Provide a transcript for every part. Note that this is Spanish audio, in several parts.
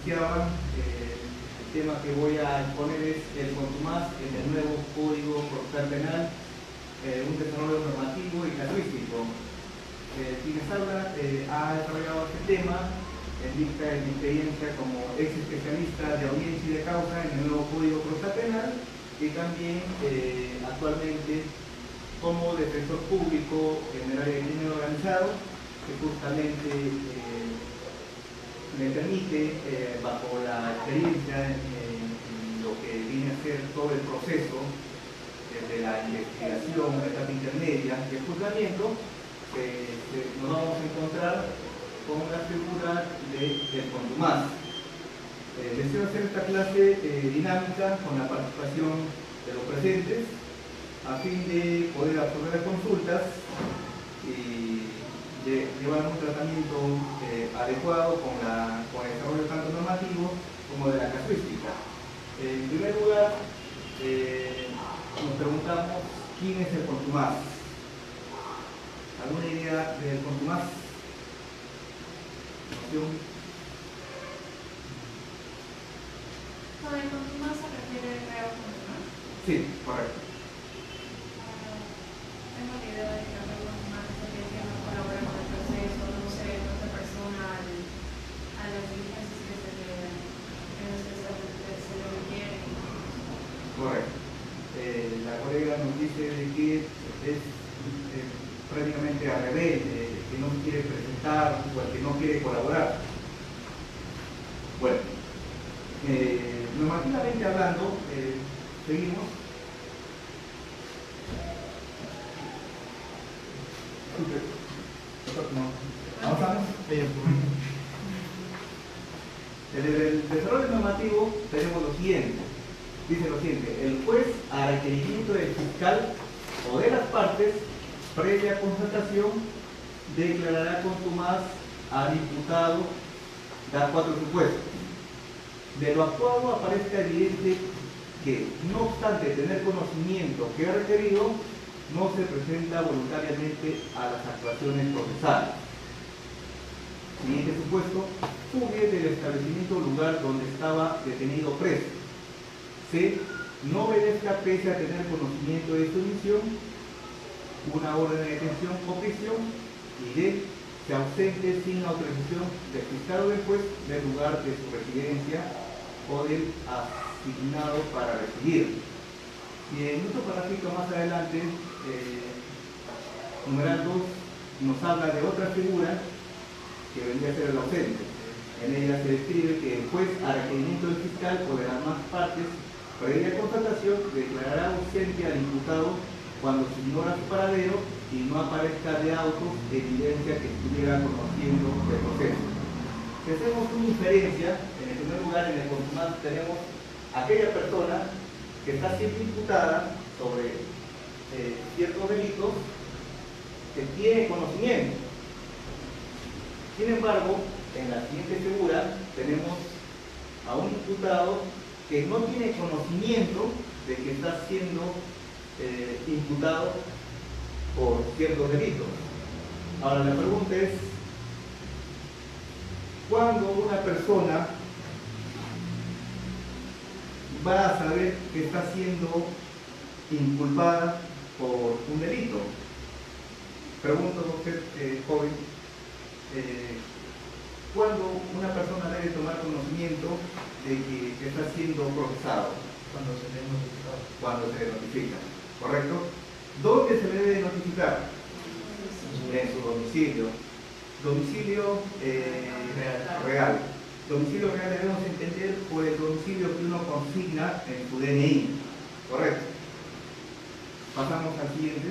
anunciaban, el tema que voy a exponer es el contumaz en el nuevo Código Procesal Penal, un desarrollo normativo y casuístico. Quienes habla ha desarrollado este tema en vista de mi experiencia como ex especialista de audiencia y de causa en el nuevo Código Procesal Penal y también actualmente como defensor público en el área de crimen organizado, que justamente me permite, bajo la experiencia en lo que viene a ser todo el proceso, desde la investigación, la etapa intermedia y el juzgamiento, nos vamos a encontrar con la figura del contumaz. Deseo hacer esta clase dinámica con la participación de los presentes, a fin de poder absorber las consultas y de llevar un tratamiento adecuado con el desarrollo tanto normativo como de la casuística. En primer lugar, nos preguntamos quién es el contumaz. ¿Alguna idea del contumaz? ¿Noción? ¿Con el contumaz se refiere al reo contumaz? Sí, correcto. Tengo la idea de que el reo contumaz es aquel que no colabora con el proceso, no se persona a las diligencias que se le requieren. Correcto. La colega nos dice de que es prácticamente al revés, que no quiere presentar o el que no quiere colaborar. Bueno, normativamente hablando, seguimos. ¿Avanzamos? En el desarrollo normativo tenemos lo siguiente. Dice lo siguiente: el juez, a requerimiento del fiscal o de las partes, previa constatación, declarará contumaz al imputado, da 4 supuestos. De lo actuado aparezca evidente que, no obstante tener conocimiento que ha requerido, no se presenta voluntariamente a las actuaciones procesales. Siguiente supuesto: fugue del establecimiento o lugar donde estaba detenido preso. C. No obedezca pese a tener conocimiento de su omisión una orden de detención o prisión. Y D. Se ausente sin autorización del fiscal o del juez del lugar de su residencia o del asignado para residir. Y en otro parrafito más adelante, numeral 2, nos habla de otra figura que vendría a ser el ausente. En ella se describe que el juez, a requerimiento del fiscal o de las más partes, previa constatación, declarará ausente al imputado cuando se ignora su paradero y no aparezca de autos evidencia que estuviera conociendo el proceso. Si hacemos una inferencia, en el primer lugar, en el contumaz tenemos aquella persona que está siendo imputada sobre ciertos delitos que tiene conocimiento. Sin embargo, en la siguiente figura tenemos a un imputado que no tiene conocimiento de que está siendo imputado por ciertos delitos. Ahora la pregunta es: ¿cuándo una persona va a saber que está siendo inculpada por un delito? Pregunto a usted, joven, ¿cuándo una persona debe tomar conocimiento de que está siendo procesado? Cuando se le notificado. Cuando se le notifica, ¿correcto? ¿Dónde se le debe notificar? En su domicilio. Domicilio real. Domicilio real debemos entender por el domicilio que uno consigna en su DNI, ¿correcto? Pasamos al siguiente.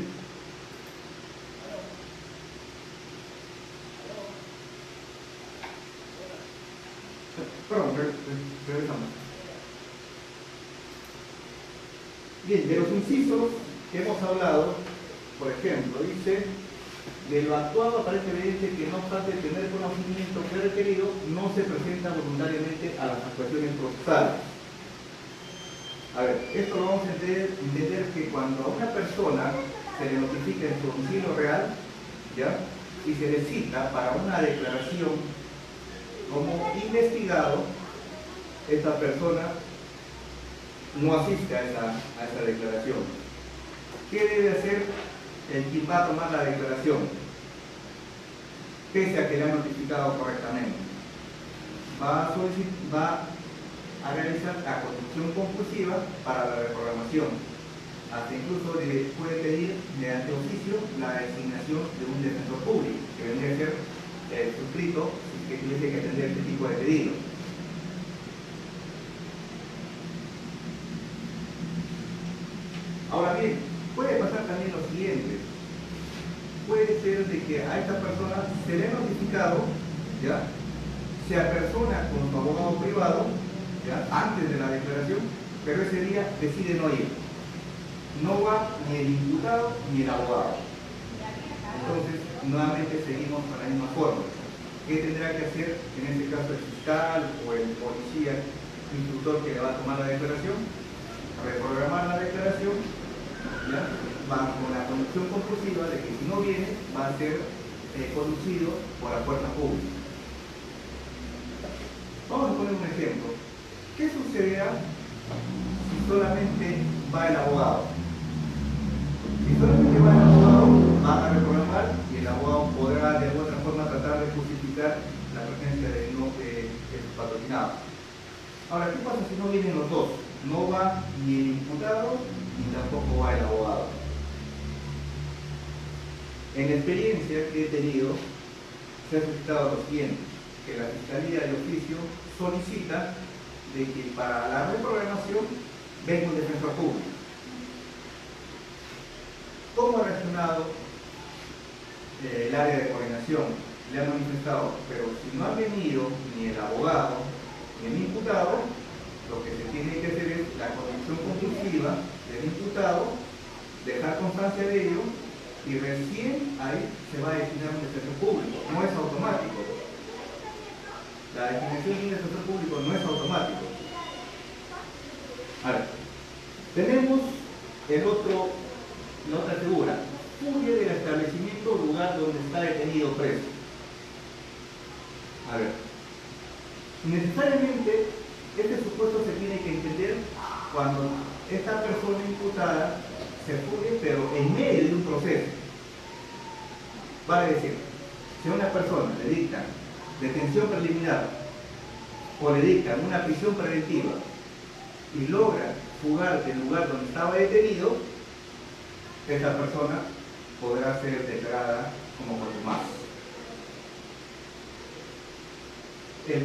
Perdón, regresamos. Bien, de los incisos que hemos hablado, por ejemplo, dice: de lo actuado aparece evidente que, no obstante tener conocimiento que ha requerido, no se presenta voluntariamente a las actuaciones procesales. A ver, esto lo vamos a entender que cuando a una persona se le notifica en su domicilio real, ¿ya?, y se le cita para una declaración como investigado, esta persona no asiste a esa declaración. ¿Qué debe hacer el quien va a tomar la declaración? Pese a que le han notificado correctamente, va a realizar la conducción compulsiva para la reprogramación. Hasta incluso le puede pedir mediante oficio la designación de un defensor público, que vendría a ser suscrito que tuviese que atender este tipo de pedido. Ahora bien, puede pasar también lo siguiente. Puede ser de que a esta persona se le ha notificado, ¿ya?, se apersona con su abogado privado, ¿ya?, antes de la declaración, pero ese día decide no ir. No va ni el imputado ni el abogado. Entonces, nuevamente seguimos con la misma forma. ¿Qué tendrá que hacer en este caso el fiscal o el policía instructor que le va a tomar la declaración? Reprogramar la declaración, ¿ya?, va con la conducción compulsiva de que si no viene va a ser conducido por la fuerza pública. Vamos a poner un ejemplo. ¿Qué sucederá si solamente va el abogado? Si solamente va el abogado, van a reprogramar y el abogado podrá de alguna forma tratar de justificar la presencia de sus patrocinados. Ahora, ¿qué pasa si no vienen los dos? No va ni el imputado ni tampoco va el abogado. En la experiencia que he tenido, se ha suscitado lo siguiente, que la Fiscalía de Oficio solicita de que para la reprogramación venga un defensor público. ¿Cómo ha reaccionado el área de coordinación? Le han manifestado, pero si no ha venido ni el abogado ni el imputado, lo que se tiene que hacer es la conducción compulsiva del imputado, dejar constancia de ello y recién ahí se va a designar un defensor público. No es automático. La designación de un defensor público no es automático. Ahora, tenemos la otra figura. Huye del establecimiento o lugar donde está detenido preso. A ver, necesariamente este supuesto se tiene que entender cuando esta persona imputada se fugue, pero en medio de un proceso. Vale decir, si a una persona le dictan detención preliminar o le dictan una prisión preventiva y logra fugar del lugar donde estaba detenido, esta persona podrá ser declarada como contumaz. El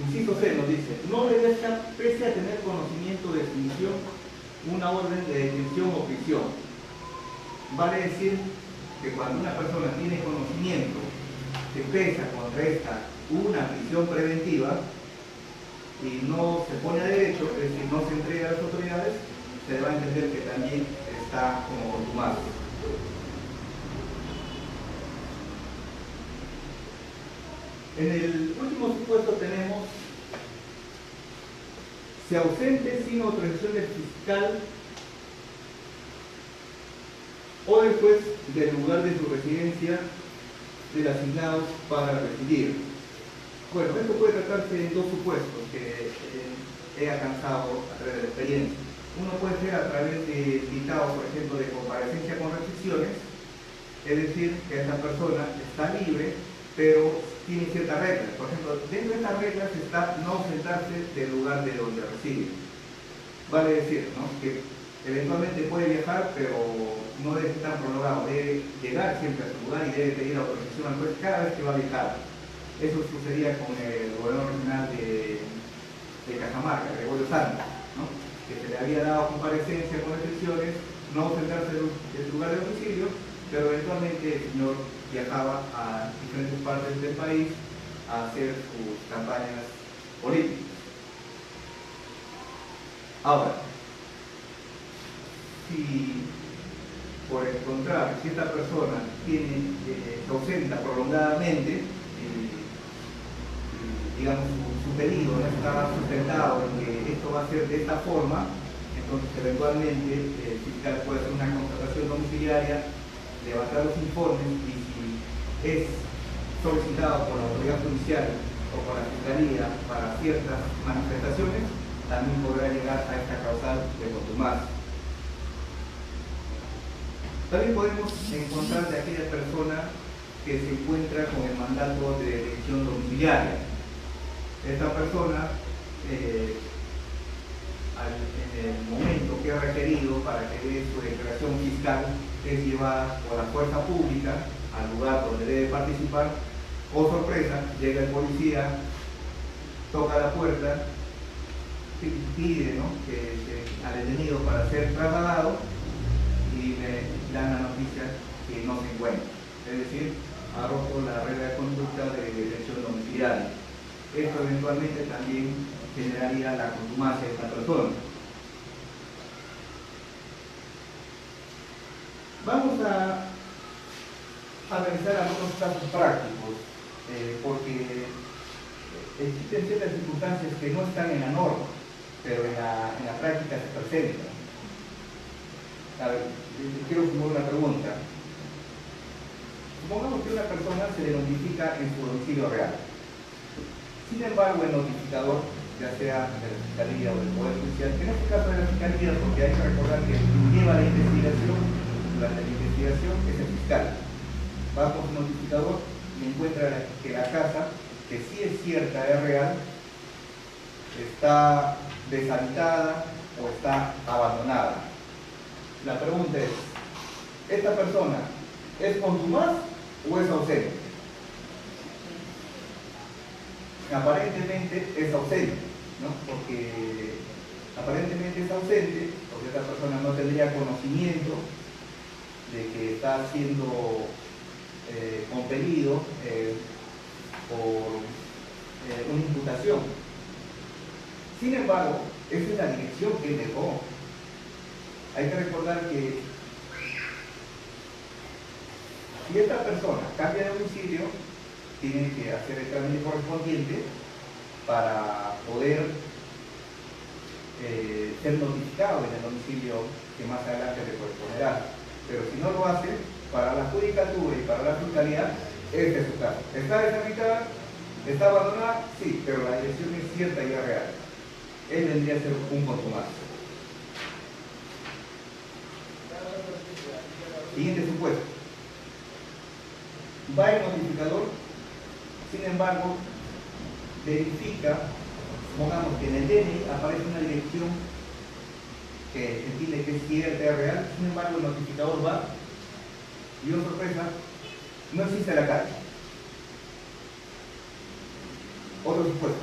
inciso C nos dice, no debe estar, pese a tener conocimiento de extinción, una orden de detención o prisión. Vale decir que cuando una persona tiene conocimiento que pesa contra esta una prisión preventiva y no se pone a derecho, es decir, no se entrega a las autoridades, se va a entender que también está como contumaz. En el último supuesto tenemos: se ausente sin autorización del fiscal o del juez del lugar de su residencia del asignado para residir. Bueno, esto puede tratarse en dos supuestos que he alcanzado a través de la experiencia. Uno puede ser a través de dictados, por ejemplo, de comparecencia con restricciones, es decir, que esta persona está libre, pero tiene ciertas reglas. Por ejemplo, dentro de estas reglas está no ausentarse del lugar de donde reside. Vale decir, ¿no?, que eventualmente puede viajar, pero no debe estar prolongado, debe llegar siempre a su lugar y debe pedir autorización al juez cada vez que va a viajar. Eso sucedía con el gobernador regional de Cajamarca, Gregorio Santos, ¿no?, que se le había dado comparecencia con restricciones, no ausentarse de su lugar de domicilio, pero eventualmente el señor viajaba a diferentes partes del país a hacer sus campañas políticas. Ahora, si por el contrario, si esta persona se ausenta prolongadamente, digamos su pedido no está sustentado en que esto va a ser de esta forma, entonces eventualmente el fiscal puede hacer una constatación domiciliaria, levantar los informes y si es solicitado por la autoridad judicial o con la Fiscalía para ciertas manifestaciones, también podrá llegar a esta causal de contumacia. También podemos encontrar de aquella persona que se encuentra con el mandato de detención domiciliaria. Esta persona, en el momento que ha requerido para que dé su declaración fiscal, es llevada por la fuerza pública al lugar donde debe participar. Oh sorpresa, llega el policía, toca la puerta, pide, ¿no?, al detenido para ser trasladado y le dan la noticia que no se encuentra. Es decir, ha roto la regla de conducta de detención domiciliaria. Esto eventualmente también generaría la contumacia de esta persona. Vamos a analizar algunos casos prácticos, porque existen ciertas circunstancias que no están en la norma, pero en la práctica se presentan. A ver, quiero formular una pregunta. Supongamos que una persona se le notifica en su domicilio real. Sin embargo, el notificador, ya sea de la Fiscalía o del Poder Judicial, en este caso de la Fiscalía, porque hay que recordar que quien lleva la investigación, durante la investigación, es el fiscal. Va con su notificador y encuentra que la casa, que sí es cierta, es real, está deshabitada o está abandonada. La pregunta es, ¿esta persona es contumaz o es ausente? Aparentemente es ausente, ¿no? Porque aparentemente es ausente, porque esta persona no tendría conocimiento de que está siendo compelido por una imputación. Sin embargo, esa es la dirección que él dejó. Hay que recordar que si esta persona cambia de domicilio, tiene que hacer el trámite correspondiente para poder ser notificado en el domicilio que más adelante le corresponderá. Pero si no lo hace, para la judicatura y para la fiscalía, este es su caso. ¿Está deshabitada? ¿Está abandonada? Sí, pero la dirección es cierta y es real. Él vendría a ser un contumaz. Siguiente supuesto. Va el notificador, sin embargo, verifica, supongamos que en el DNI aparece una dirección que entiende que es cierta, es real, sin embargo el notificador va y, oh sorpresa, no existe la calle. Otro supuesto,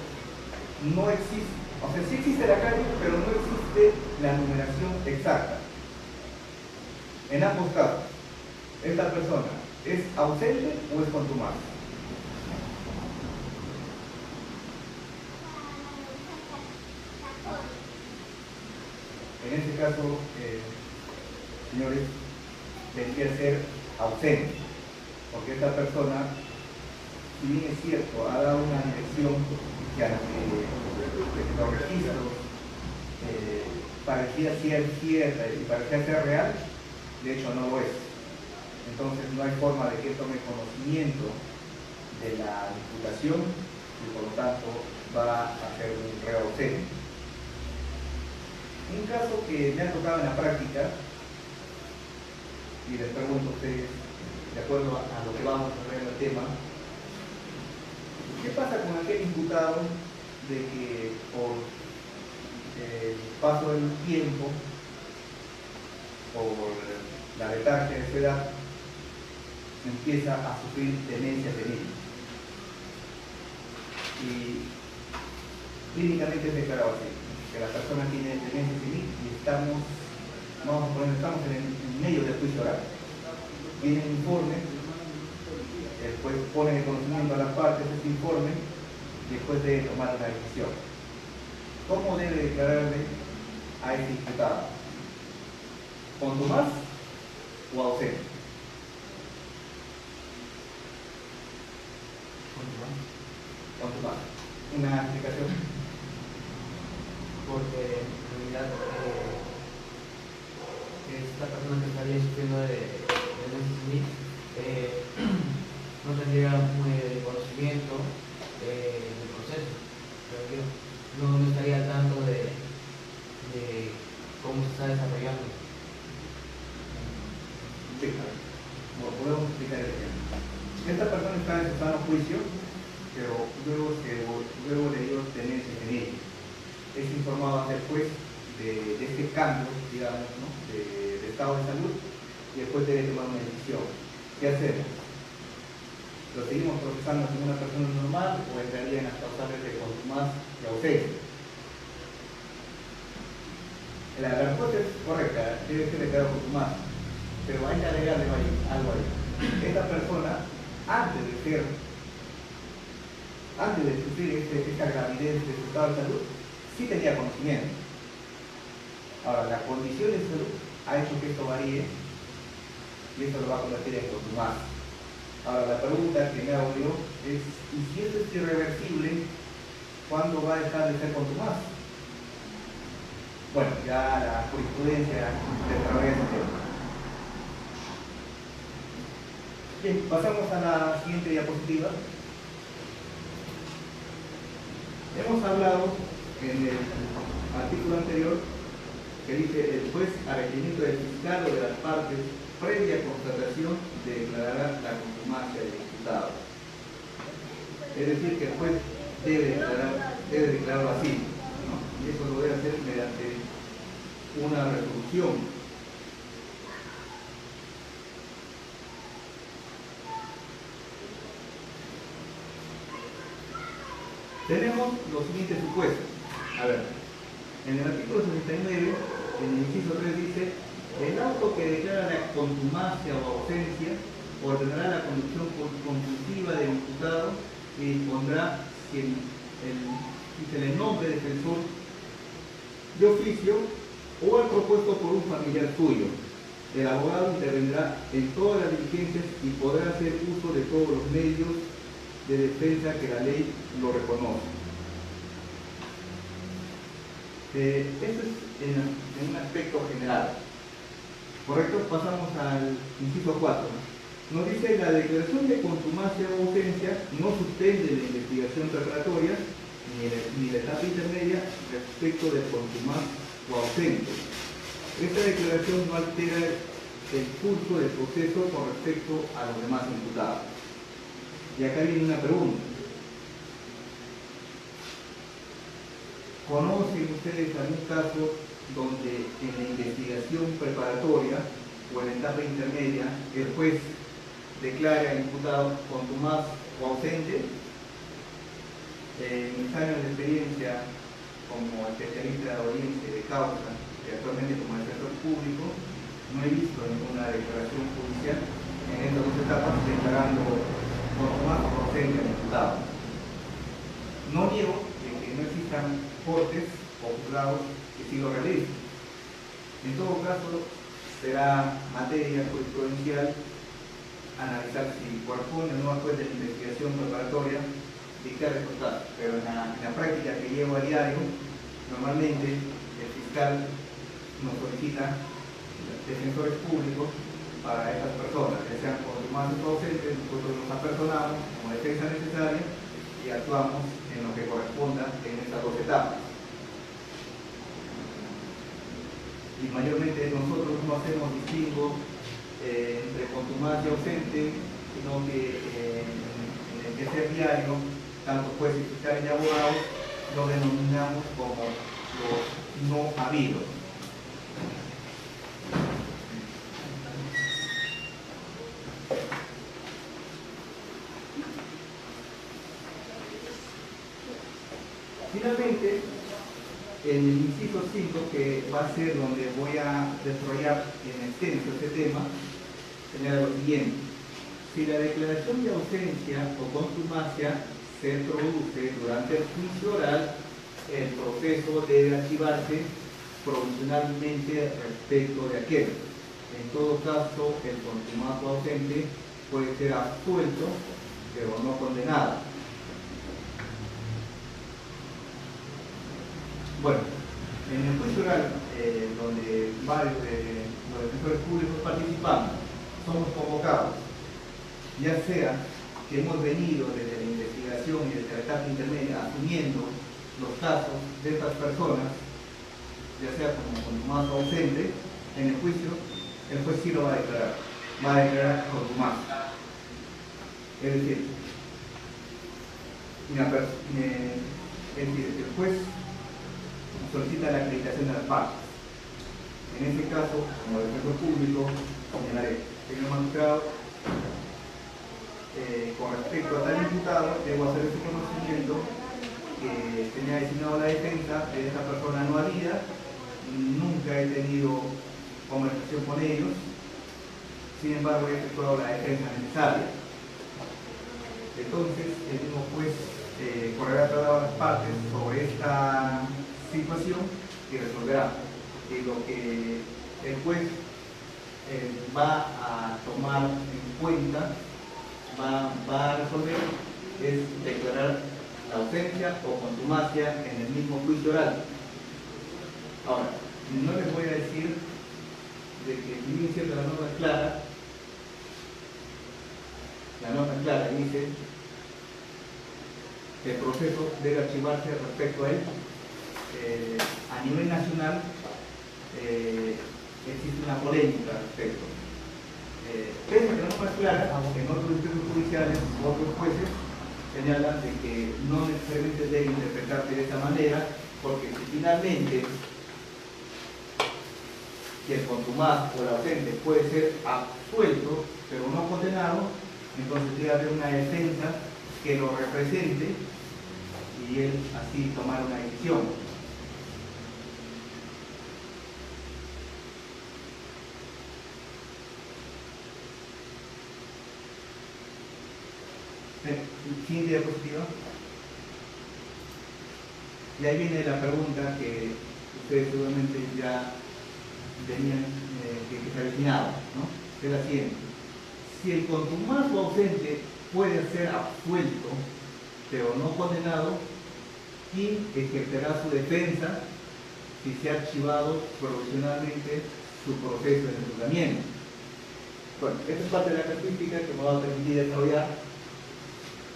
no existe, o sea, sí existe la calle, pero no existe la numeración exacta. En ambos casos, esta persona ¿es ausente o es contumaz? En este caso, señores, tendría que ser ausente, porque esta persona, si bien es cierto, ha dado una dirección que a los registros parecía ser cierta y parecía ser real, de hecho no lo es. Entonces no hay forma de que tome conocimiento de la imputación y por lo tanto va a ser un reo ausente. Un caso que me ha tocado en la práctica, y les pregunto a ustedes, de acuerdo a lo que vamos a ver en el tema, ¿qué pasa con aquel imputado de que por el paso del tiempo, por la letargia de su edad, empieza a sufrir demencia senil? Y clínicamente es declarado así, que la persona tiene demencia senil y estamos en medio del juicio oral. Viene un informe, el juez pone de conocimiento a las partes ese informe y después debe tomar una decisión. ¿Cómo debe declararle a este imputado? ¿Contumaz o ausente? Contumaz. ¿Una explicación? Porque en realidad esta persona que estaría sufriendo de demencia senil no tendría muy conocimiento del proceso. Pero yo no estaría al tanto de cómo se está desarrollando. Sí, como podemos explicar el ejemplo. Esta persona está en su sano juicio, pero luego de ellos tenerse en ella. Es informado ante el juez de este cambio, digamos, ¿no? de estado de salud, y después debe tomar una decisión. ¿Qué hacemos? ¿Lo seguimos procesando como una persona normal o entraría en las causales de contumaz y ausencia? La respuesta es correcta, debe ser declarado contumaz, pero hay que agregarle algo ahí. Esta persona, antes de sufrir esta gravidez de su estado de salud, sí tenía conocimiento. Ahora, la condición de salud ha hecho que esto varíe y esto lo va a convertir en contumaz. Ahora, la pregunta que me hago yo es, ¿y si esto es irreversible, cuándo va a dejar de ser contumaz? Bueno, ya la jurisprudencia desarrolla ese tema. Bien, pasamos a la siguiente diapositiva. Hemos hablado en el artículo anterior que dice el juez a requerimiento del fiscal o de las partes previa constatación declarará la contumacia del imputado. Es decir, que el juez debe declararlo así, ¿no? Y eso lo debe hacer mediante una resolución. Tenemos los siguientes supuestos. A ver, en el artículo 69, en el inciso 3 dice: el auto que declara la contumacia o ausencia ordenará la conducción compulsiva del imputado y dispondrá que el nombre defensor de oficio o el propuesto por un familiar suyo. El abogado intervendrá en todas las diligencias y podrá hacer uso de todos los medios de defensa que la ley lo reconoce. Esto es en un aspecto general. Correcto, pasamos al inciso 4. Nos dice: la declaración de contumacia o ausencia no suspende la investigación preparatoria ni la etapa intermedia respecto del contumaz o ausente. Esta declaración no altera el curso del proceso con respecto a los demás imputados. Y acá viene una pregunta. ¿Conocen ustedes algún caso donde en la investigación preparatoria o en la etapa intermedia el juez declara al imputado contumaz o ausente? En mis años de experiencia como especialista de audiencia de causa y actualmente como defensor público, no he visto ninguna declaración judicial en estas dos etapas declarando contumaz o ausente al imputado. No niego de que no existan cortes o juzgados que sí lo realicen. En todo caso, será materia jurisprudencial analizar si corresponde o no al juez de la investigación preparatoria dictar estos casos. Pero en la práctica que llevo a diario, normalmente el fiscal nos solicita defensores públicos para estas personas, que sean contumaces o ausentes. Nosotros nos apersonamos como defensa necesaria y actuamos en lo que corresponda en estas dos etapas. Y mayormente nosotros no hacemos distingo entre contumaz y ausente, sino que en el quehacer diario, tanto jueces, fiscales y abogados, lo denominamos como los no habidos. Finalmente, en el inciso 5, que va a ser donde voy a desarrollar en extenso este tema, señala lo siguiente: si la declaración de ausencia o contumacia se produce durante el juicio oral, el proceso debe archivarse provisionalmente respecto de aquel. En todo caso, el contumaz o ausente puede ser absuelto, pero no condenado. Bueno, en el juicio oral, donde varios de los defensores públicos participamos, somos convocados, ya sea que hemos venido desde la investigación concertación y desde la etapa intermedia, asumiendo los casos de estas personas, ya sea como contumaz o ausente, en el juicio, el juez sí lo va a declarar contumaz. Es decir, el juez solicita la acreditación de las partes. En este caso, como defensor público, señalaré, señor magistrado, con respecto a tal imputado, debo hacer ese conocimiento que tenía designado la defensa de esta persona no habida, nunca he tenido conversación con ellos, sin embargo he efectuado la defensa necesaria. Entonces, el mismo juez correrá a todas las partes sobre esta situación y resolverá. Y lo que el juez va a tomar en cuenta, va a resolver, es declarar la ausencia o contumacia en el mismo juicio oral. Ahora, no les voy a decir de que si bien cierta la norma es clara, la norma es clara y dice que el proceso debe archivarse respecto a él. A nivel nacional existe una polémica al respecto. Pese a que la norma es clara, en otros distritos judiciales, otros jueces señalan de que no necesariamente debe interpretarse de esta manera, porque si finalmente el contumaz o el ausente puede ser absuelto, pero no condenado, entonces debe haber una defensa que lo represente y él así tomar una decisión. Siguiente diapositiva. Y ahí viene la pregunta que ustedes seguramente ya tenían que se avecinaba, ¿no? Es la siguiente: si el contumaz o ausente puede ser absuelto pero no condenado, ¿quién ejercerá su defensa si se ha archivado provisionalmente su proceso de juzgamiento? Bueno, esta es parte de la casuística que me va a permitir desarrollar.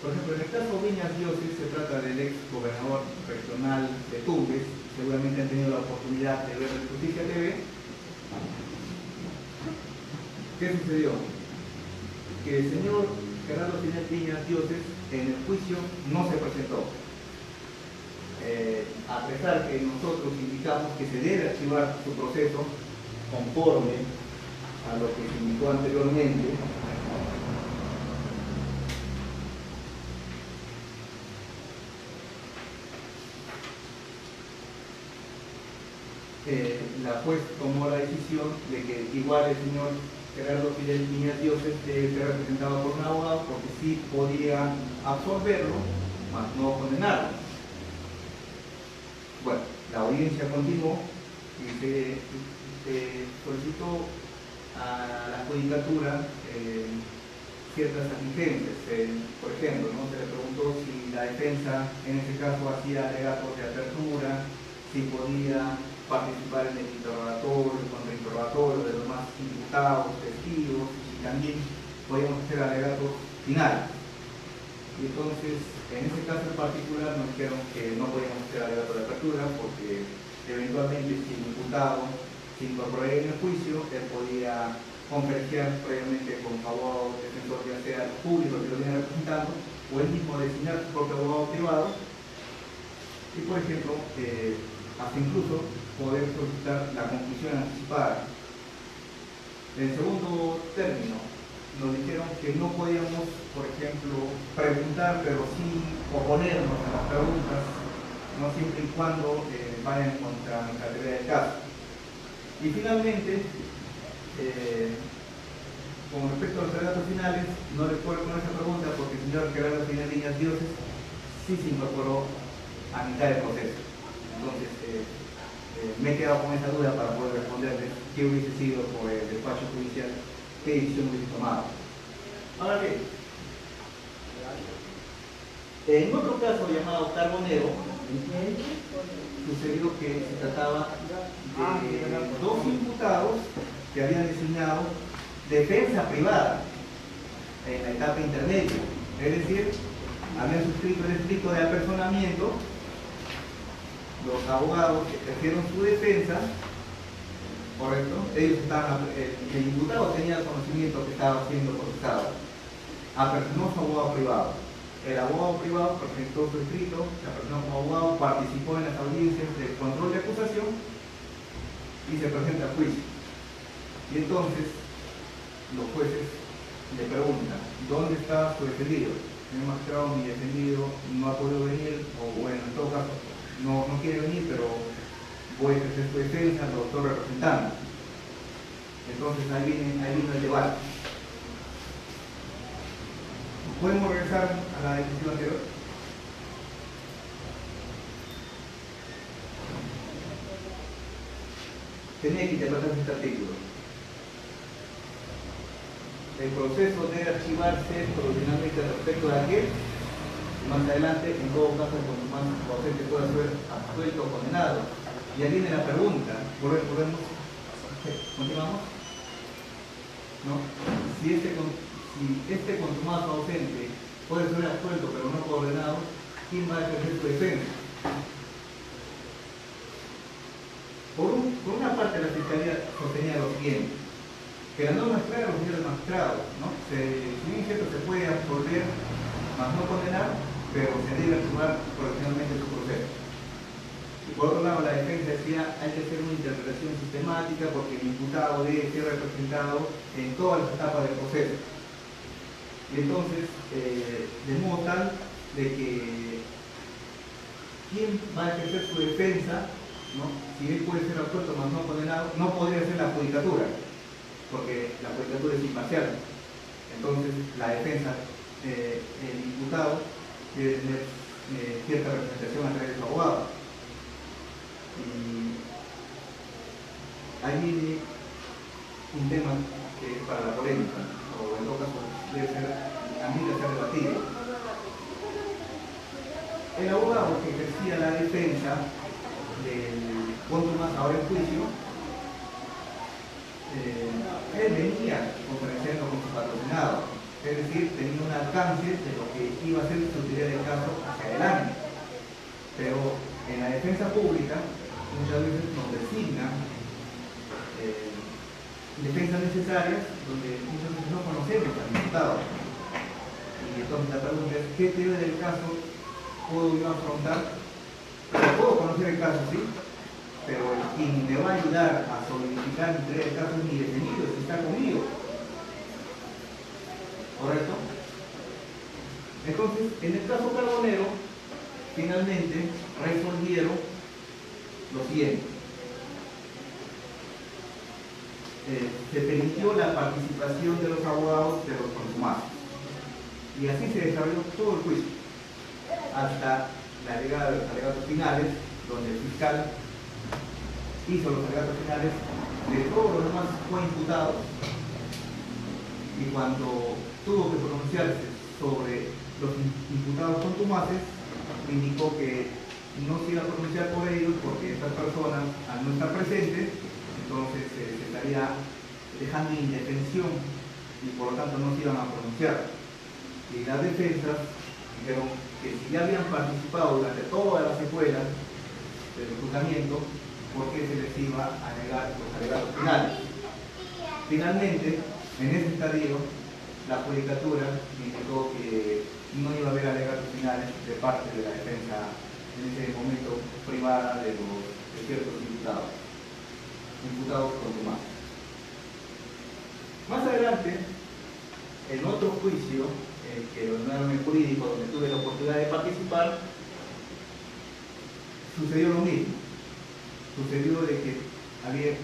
Por ejemplo, en el caso Viñas Dioses se trata del ex gobernador regional de Tumbes. Seguramente han tenido la oportunidad de ver Justicia TV. ¿Qué sucedió? Que el señor Gerardo Pinel Viñas Dioses en el juicio no se presentó. A pesar que nosotros indicamos que se debe archivar su proceso conforme a lo que se indicó anteriormente, la juez tomó la decisión de que igual el señor Gerardo Fidel Viñas Dioses debe ser representado por un abogado, porque sí podía absorberlo, mas no condenarlo. Bueno, la audiencia continuó y se solicitó a la judicatura ciertas asistencias. Por ejemplo, ¿no? Se le preguntó si la defensa en ese caso hacía alegatos de apertura, si podía participar en el interrogatorio, el contrainterrogatorio de los demás imputados, testigos, y también podíamos hacer alegatos finales. Y entonces, en ese caso en particular, nos dijeron que no podíamos hacer alegatos de apertura porque eventualmente si el imputado se incorporaría en el juicio, él podía conferenciar previamente con abogado defensor, ya sea el público que lo viene representando, o él mismo designar su propio abogado privado, y por ejemplo, hasta incluso poder solicitar la conclusión anticipada. En segundo término, nos dijeron que no podíamos, por ejemplo, preguntar, pero sí oponernos a las preguntas, no siempre y cuando vayan contra nuestra teoría del caso. Y finalmente, con respecto a los alegatos finales, no les puedo poner esa pregunta porque el señor Gerardo Pinel Viñas Dioses sí se incorporó a mitad del proceso. Entonces, me he quedado con esa duda para poder responderles qué hubiese sido por el despacho judicial, qué decisión hubiese tomado. Ahora bien, en otro caso llamado Carbonero, sucedió que se trataba de dos imputados que habían designado defensa privada en la etapa intermedia. Es decir, habían suscrito el escrito de apersonamiento, los abogados que ejercieron su defensa, ¿correcto? Ellos estaban, el imputado tenía conocimiento que estaba siendo procesado, apersonó su abogado privado. El abogado privado presentó su escrito, se apersonó como abogado, participó en las audiencias de control de acusación y se presenta al juicio. Y entonces los jueces le preguntan, ¿dónde está su defendido? El magistrado, mi defendido no ha podido venir, o bueno, en todo caso, no quiere venir, pero voy a ejercer su defensa, lo estoy representando. Entonces ahí vino el debate. ¿Podemos regresar a la discusión anterior? Tenía que interpretar este artículo. El proceso debe archivarse provisionalmente respecto de aquel, y más adelante, en todo caso, cuando más ausente pueda ser absuelto o condenado. Y ahí viene la pregunta, volvemos, continuamos, ¿no? Si este contumaz ausente puede ser absuelto pero no condenado, ¿quién va a ejercer su defensa? Por una parte, la Fiscalía sostenía lo siguiente, que la norma es clara, los señores magistrados, ¿no? Si bien es cierto, se puede absolver, más no condenar, pero se debe archivar profesionalmente su proceso. Y por otro lado, la defensa decía, hay que hacer una interpretación sistemática porque el imputado debe ser representado en todas las etapas del proceso. Y entonces, de modo tal de que quien va a ejercer su defensa, ¿no? Si él puede ser absuelto más no condenado, no podría ser la judicatura, porque la judicatura es imparcial. Entonces, la defensa, el imputado, debe tener cierta representación a través de su abogado. Y ahí viene un tema que es para la polémica, o en todo caso debe ser, a mí debe ser debatido. El abogado que ejercía la defensa del contumaz ahora en juicio, él venía conferenciando con su patrocinado, es decir, tenía un alcance de lo que iba a ser su utilidad del caso hacia adelante. Pero en la defensa pública muchas veces nos designan defensas necesarias donde muchas veces no conocemos al imputado. Y entonces la pregunta es, ¿qué teoría del caso puedo yo afrontar? Puedo conocer el caso, sí, pero quien me va a ayudar a solidificar mi teoría del caso es mi defendido, si está conmigo. ¿Correcto? Entonces, en el caso Carbonero, finalmente resolvieron lo siguiente. Se permitió la participación de los abogados de los contumados. Y así se desarrolló todo el juicio, hasta la llegada de los alegatos finales, donde el fiscal hizo los alegatos finales de todos los demás coimputados, y cuando tuvo que pronunciarse sobre los imputados contumaces, indicó que no se iba a pronunciar por ellos porque estas personas, al no estar presentes, entonces se estaría dejando en indefensión y por lo tanto no se iban a pronunciar. Y las defensas dijeron que si ya habían participado durante todas las secuelas del juzgamiento, ¿por qué se les iba a negar los alegatos finales? Finalmente, en ese estadio, la judicatura indicó que no iba a haber alegatos finales de parte de la defensa en ese momento privada de ciertos imputados contumados. Más adelante, en otro juicio, que ordenaron el jurídico, donde tuve la oportunidad de participar, sucedió lo mismo. Sucedió de que habían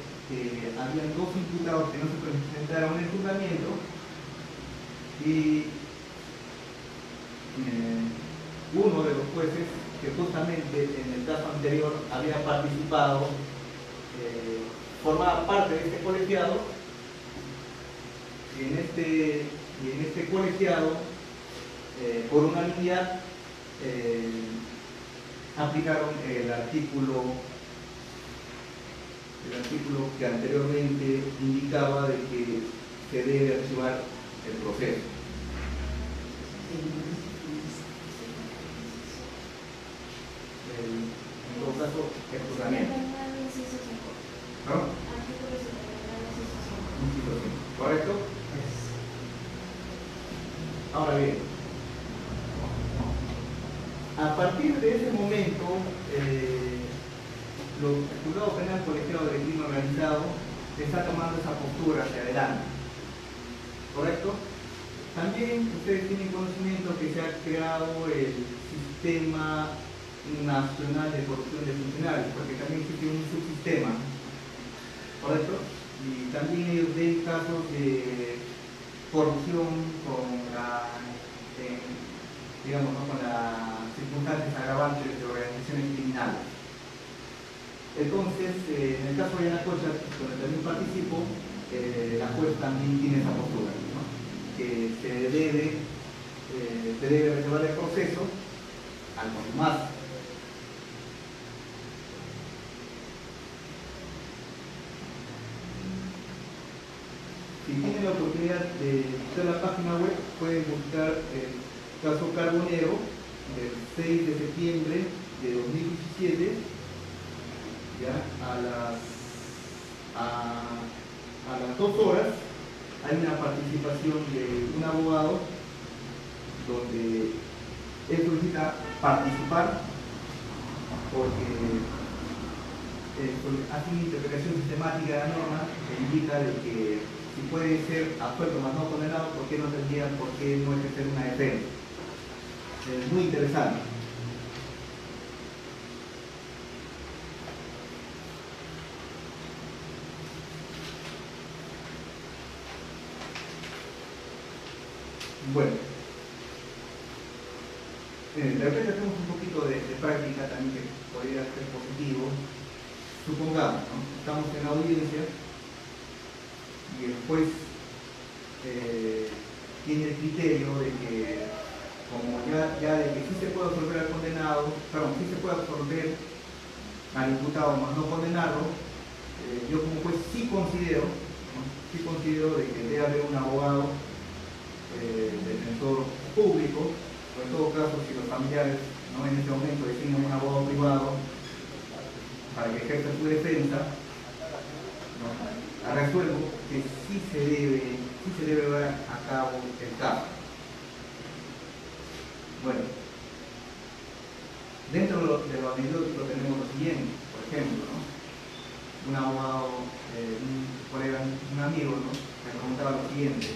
dos imputados que no se presentaron en el juzgamiento y uno de los jueces que justamente en el caso anterior había participado, formaba parte de este colegiado, y en este colegiado, por unanimidad, aplicaron el artículo que anteriormente indicaba de que se debe archivar el proceso. procesamiento. ¿No? Inciso 5, ¿correcto? Ahora bien, a partir de ese momento, el juzgado penal colegiado de crimen organizado está tomando esa postura hacia adelante, ¿correcto? También ustedes tienen conocimiento que se ha creado el Sistema Nacional de Corrupción de Funcionarios, porque también existe un subsistema, ¿correcto? Y también ellos ven casos de corrupción con digamos, ¿no?, con las circunstancias agravantes de organizaciones criminales. Entonces, en el caso de Yanacocha, donde también participo, la juez también tiene esa postura, ¿no?, que se debe reservar el proceso al consumarse. Si tienen la oportunidad de visitar la página web, pueden buscar el caso Carbonero del 6 de septiembre de 2017, ya, a las 2 horas hay una participación de un abogado donde él solicita participar porque hace una interpretación sistemática de la norma que indica de que si puede ser absuelto más no condenado, ¿por qué no tendría, por qué no ejercer una defensa? Es muy interesante. Bueno, de repente hacemos un poquito de práctica también que podría ser positivo. Supongamos, ¿no?, estamos en audiencia y el juez tiene el criterio de que, como ya de que sí se puede absolver al condenado, perdón, sí se puede absolver al imputado más no condenarlo, yo como juez sí considero, ¿no?, sí considero de que debe haber un abogado defensor público, o en todo caso si los familiares, ¿no?, en ese momento designan un abogado privado para que ejerza su defensa, ¿no?, resuelvo que sí se debe llevar a cabo el caso. Bueno, dentro de lo anecdótico tenemos lo siguiente, por ejemplo, ¿no?, un abogado, un colega, un amigo, ¿no?, me preguntaba lo siguiente: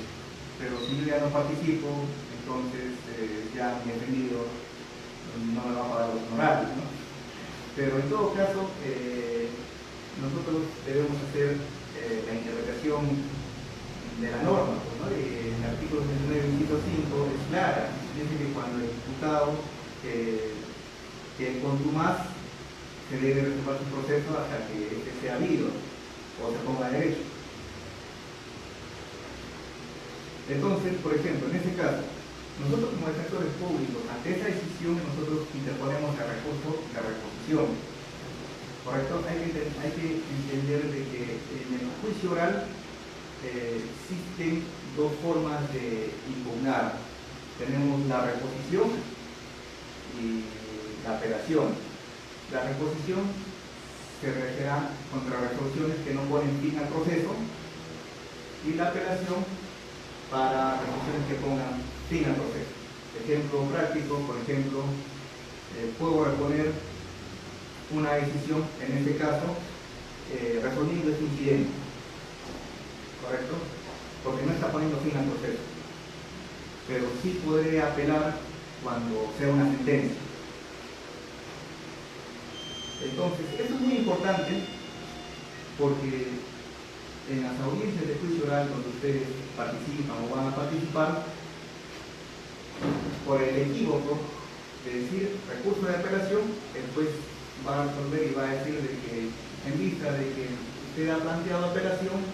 pero si yo ya no participo, entonces ya mi defendido no me va a pagar los honorarios, ¿no? Pero en todo caso, nosotros debemos hacer la interpretación de la norma, ¿no? El artículo 69, inciso 5 es clara, dice que cuando el imputado que contumaz se debe reservar su proceso hasta que este sea habido o se ponga a derecho. Entonces, por ejemplo, en ese caso, nosotros como defensores públicos, ante esa decisión, nosotros interponemos el recurso de reposición. ¿Correcto? Hay que entender de que en el juicio oral existen dos formas de impugnar. Tenemos la reposición y la apelación. La reposición se regirá contra resoluciones que no ponen fin al proceso, y la apelación para resoluciones que pongan fin al proceso. Ejemplo práctico, por ejemplo, puedo reponer una decisión, en este caso, resolviendo este incidente, ¿correcto? Porque no está poniendo fin al proceso, pero sí podré apelar cuando sea una sentencia. Entonces, esto es muy importante porque en las audiencias de juicio oral donde ustedes participan o van a participar, por el equívoco de decir recurso de apelación, el juez va a resolver y va a decir de que en vista de que usted ha planteado apelación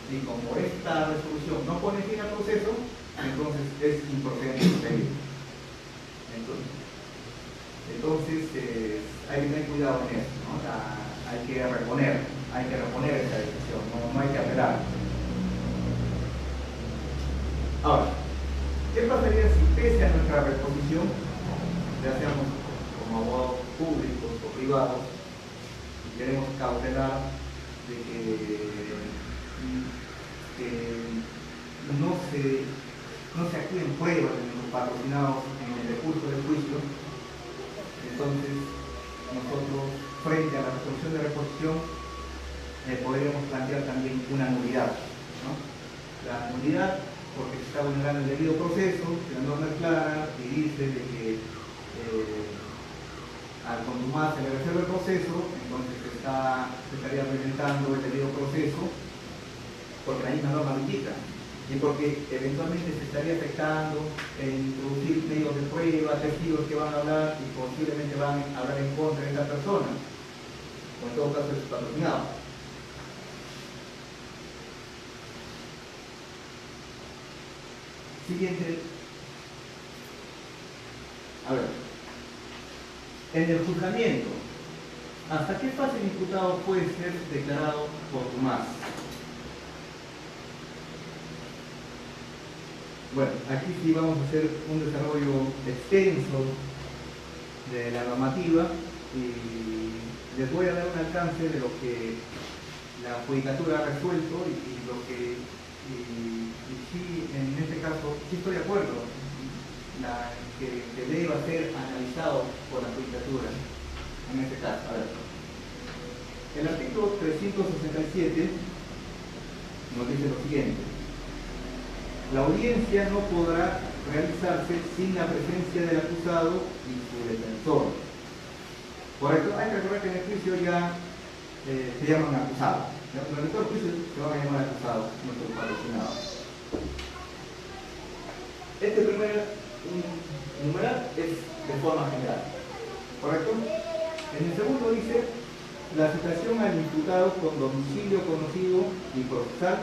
y como esta resolución no pone fin al proceso, entonces es improcedente su pedido. Entonces hay que tener cuidado en eso, ¿no? Hay que reponer esa decisión, no hay que apelar. Ahora, ¿qué pasaría si pese a nuestra reposición, ya seamos como abogados públicos o privados, queremos cautelar de que no se actúen pruebas en los patrocinados en el recurso del juicio. Entonces, nosotros, frente a la resolución de reposición, podríamos plantear también una nulidad, ¿no? La nulidad, porque se está vulnerando el debido proceso, la norma es clara y dice de que al consumarse la reserva del proceso, entonces se estaría violentando el debido proceso, porque la misma norma lo indica, y porque eventualmente se estaría afectando en introducir medios de prueba, testigos que van a hablar y posiblemente van a hablar en contra de esta persona, o en todo caso de su patrocinado. Siguiente. A ver. En el juzgamiento, ¿hasta qué fase el imputado puede ser declarado contumaz? Bueno, aquí sí vamos a hacer un desarrollo extenso de la normativa y les voy a dar un alcance de lo que la judicatura ha resuelto y lo que sí, en este caso, sí estoy de acuerdo que deba ser analizado por la judicatura en este caso. A ver, el artículo 367 nos dice lo siguiente: la audiencia no podrá realizarse sin la presencia del acusado y su defensor. Correcto, hay que recordar que en el juicio ya se llaman acusado. Durante todo el juicio se van a llamar acusado, nuestro patrocinado. Este primer numeral es de forma general, ¿correcto? En el segundo dice: la citación al imputado con domicilio conocido y procesal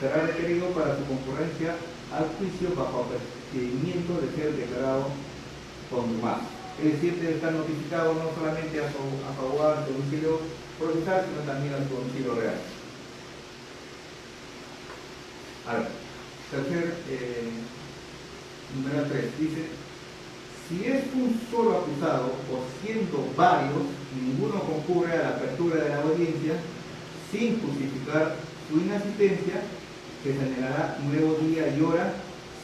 será requerido para su concurrencia al juicio bajo procedimiento de ser declarado contumaz. Es decir, debe estar notificado no solamente a favor del domicilio procesal, sino también a su domicilio real. A ver, tercer numeral 3 dice: si es un solo acusado o siendo varios, ninguno concurre a la apertura de la audiencia sin justificar su inasistencia, que se generará nuevo día y hora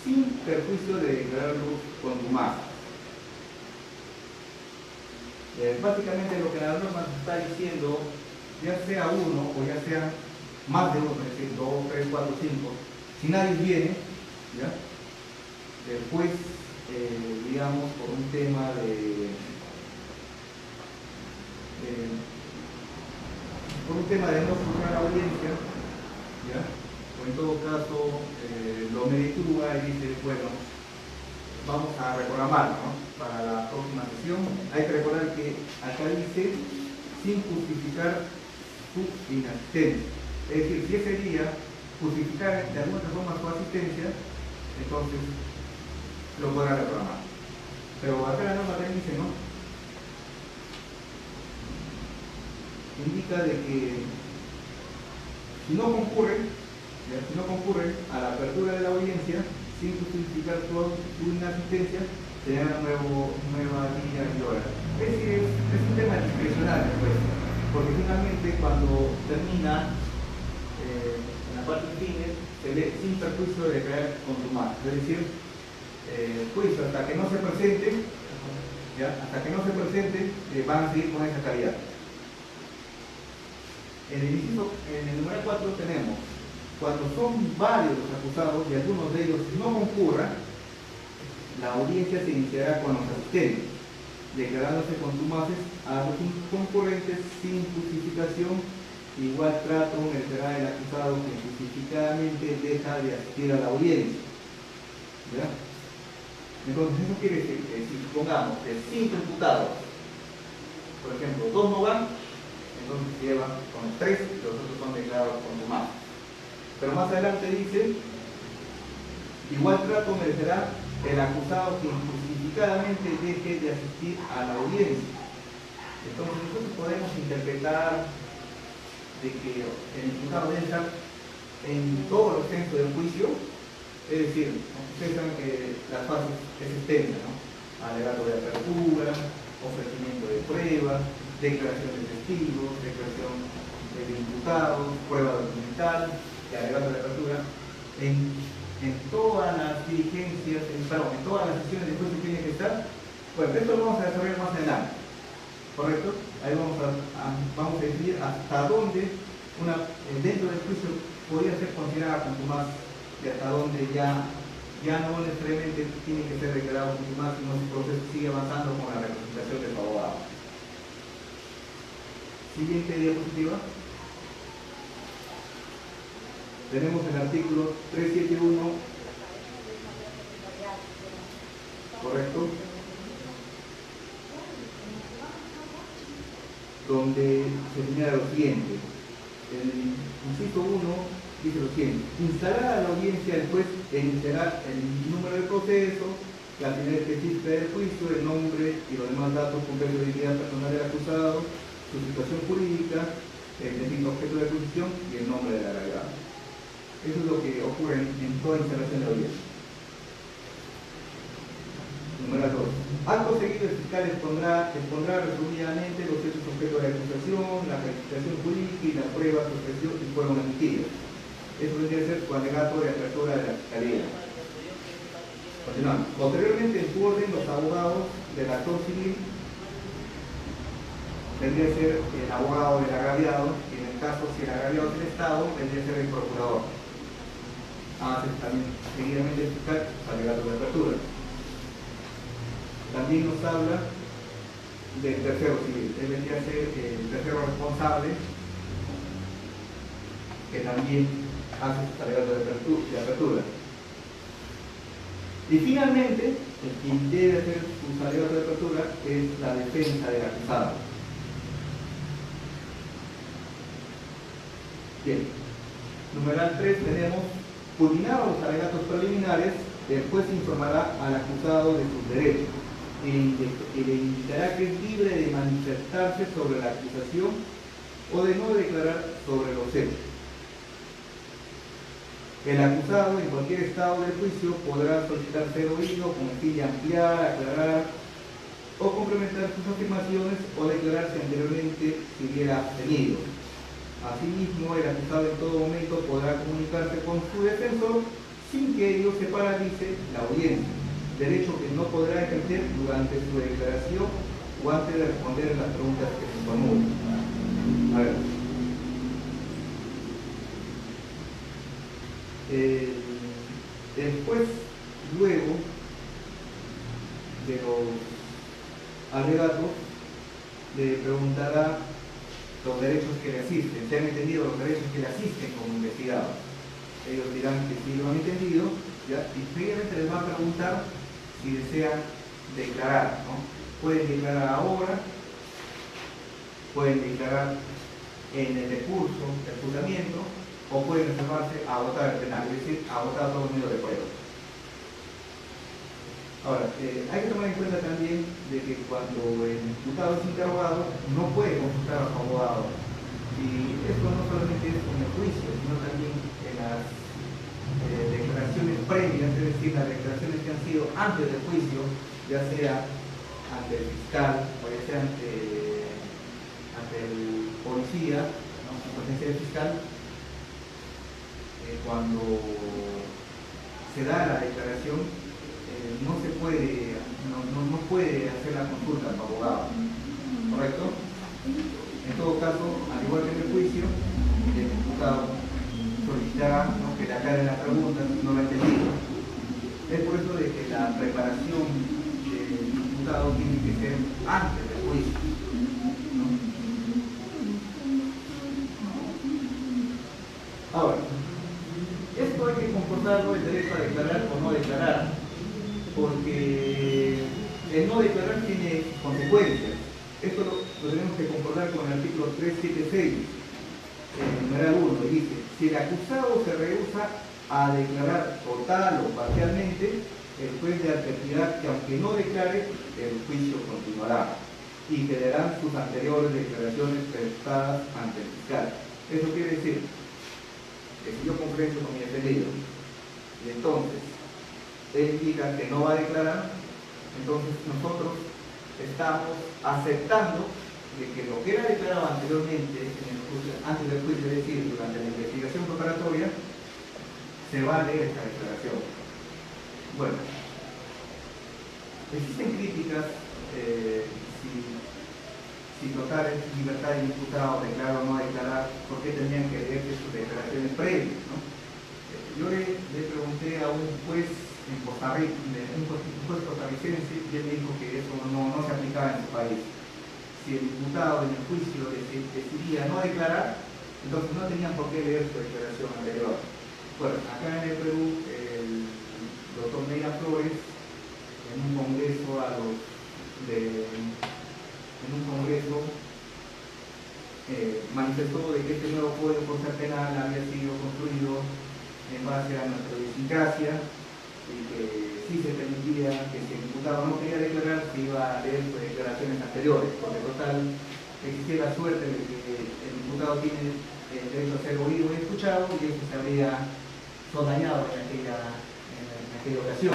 sin perjuicio de declararlo contumaz. Básicamente lo que la norma está diciendo, ya sea uno o ya sea más de uno, es decir, 2, 3, 4, 5, si nadie viene, ¿ya? El juez, digamos, por un tema de no juzgar la audiencia, ¿ya? O en todo caso lo meritúa y dice, bueno, vamos a reprogramar, ¿no?, para la próxima sesión. Hay que recordar que acá dice sin justificar su inasistencia. Es decir, si ese día justificar de alguna forma su asistencia, entonces lo podrá reprogramar. Pero acá la norma también dice, ¿no?, indica de que si no concurre a la apertura de la audiencia sin justificar su inasistencia, se llama nueva día y hora. Es decir, es un tema discrecional, pues, porque finalmente cuando termina en la parte final se lee sin perjuicio de declarar contumaz. Es decir, juicio hasta que no se presente, ¿ya? Hasta que no se presente, van a seguir con esa calidad. En el numeral 4 tenemos: cuando son varios los acusados y algunos de ellos no concurran, la audiencia se iniciará con los asistentes, declarándose contumaces a los concurrentes sin justificación. Igual trato merecerá el acusado que justificadamente deja de asistir a la audiencia. ¿Ya? Entonces eso quiere decir que si supongamos que 5 imputados, por ejemplo, 2 no van, entonces se llevan con los 3 y los otros son declarados contumaces. Pero más adelante dice: igual trato merecerá el acusado que injustificadamente deje de asistir a la audiencia. Entonces nosotros podemos interpretar de que el imputado debe estar en todo el extenso del juicio, es decir, ustedes saben que las fases es extensa, ¿no? Alegato de apertura, ofrecimiento de pruebas, declaración de testigos, declaración de imputados, prueba documental, y alegato de apertura. En todas las diligencias, en todas las sesiones de juicio tiene que estar. Bueno, esto lo vamos a desarrollar más adelante, ¿correcto? Ahí vamos a definir hasta dónde dentro del juicio podría ser considerada contumaz y hasta dónde ya no necesariamente tiene que ser declarado contumaz, sino si el proceso sigue avanzando con la representación del abogado. Siguiente diapositiva. Tenemos el artículo 371, ¿correcto? Donde se señala lo siguiente. El inciso 1 dice lo siguiente: instalará a la audiencia el juez iniciará el número de proceso, la finalidad específica del juicio, el nombre y los demás datos concretos de identidad personal del acusado, su situación jurídica, el delito objeto de acusación y el nombre del agravado. Eso es lo que ocurre en toda instalación de audiencia. Número 2. Acto seguido, el fiscal expondrá resumidamente los hechos objeto de la acusación, la calificación jurídica y las pruebas que ofreció y fueron admitidas. Eso vendría a ser su alegato de apertura de la fiscalía. Continuamos. Posteriormente, en su orden, los abogados del actor civil vendría a ser el abogado del agraviado, y en el caso, si el agraviado es el Estado, vendría a ser el procurador. También seguidamente el fiscal, alegato de apertura. También nos habla del tercero civil, él vendría a ser el tercero responsable, que también hace sus alegatos de apertura. Y finalmente, el que debe hacer sus alegatos de apertura es la defensa del acusado. Bien, numeral 3 tenemos: culminados los alegatos preliminares, el juez informará al acusado de sus derechos y le indicará que es libre de manifestarse sobre la acusación o de no declarar sobre los hechos. El acusado, en cualquier estado del juicio, podrá solicitar ser oído con el fin de ampliar, aclarar o complementar sus afirmaciones o declararse anteriormente si hubiera abstenido. Asimismo, el acusado en todo momento podrá comunicarse con su defensor sin que ello se paralice la audiencia, derecho que no podrá ejercer durante su declaración o antes de responder las preguntas que se formulen. A ver. El juez, luego de los alegatos, le preguntará los derechos que le asisten. ¿Se han entendido los derechos que le asisten como investigado? Ellos dirán que sí lo han entendido, ¿ya? Y previamente les va a preguntar si desean declarar, ¿no? Pueden declarar ahora, pueden declarar en el recurso de juzgamiento, o pueden reservarse a agotar el penal, es decir, a agotar todo medio de prueba. Ahora, hay que tomar en cuenta también de que cuando el imputado es interrogado, no puede consultar a su abogado. Y esto no solamente es en el juicio, sino también en las declaraciones previas, es decir, las declaraciones que han sido antes del juicio, ya sea ante el fiscal o ya sea ante el policía, ¿no?, en presencia del fiscal. Cuando se da la declaración, no puede hacer la consulta a su abogado, ¿correcto? En todo caso, al igual que en el juicio, el imputado solicitará, ¿no?, que le aclaren la pregunta si no lo ha entendido. Es por eso de que la preparación del imputado tiene que ser antes del juicio, ¿no? Ahora, esto hay que comportarlo el derecho a declarar o no declarar, porque el no declarar tiene consecuencias. Esto lo tenemos que comportar con el artículo 376, numeral 1, y dice: si el acusado se rehúsa a declarar total o parcialmente, el juez le advertirá que aunque no declare, el juicio continuará y quedarán sus anteriores declaraciones prestadas ante el fiscal. Eso quiere decir que si yo comprendo con mi defendido y entonces él indica que no va a declarar, entonces nosotros estamos aceptando de que lo que era declarado anteriormente, antes del juicio, es decir, durante la investigación preparatoria, se vale esta declaración. Bueno, existen críticas si total libertad de imputado, declarar o no declarar, ¿por qué tenían que leerse sus declaraciones previas, ¿no? Yo le pregunté a un juez en Costa Rica, un juez costarricense, y él me dijo que eso no se aplicaba en su país. Si el imputado en el juicio decidía no declarar, entonces no tenían por qué leer su declaración anterior. Bueno, acá en el Perú, el doctor Neira Flores, en un congreso manifestó de que este nuevo código procesal penal había sido construido en base a nuestra idiosincrasia y que sí se permitía que si el imputado no quería declarar, se iba a leer sus declaraciones anteriores, porque total existía la suerte de que el imputado tiene el derecho a ser oído y escuchado, y eso se habría sodañado en aquella ocasión.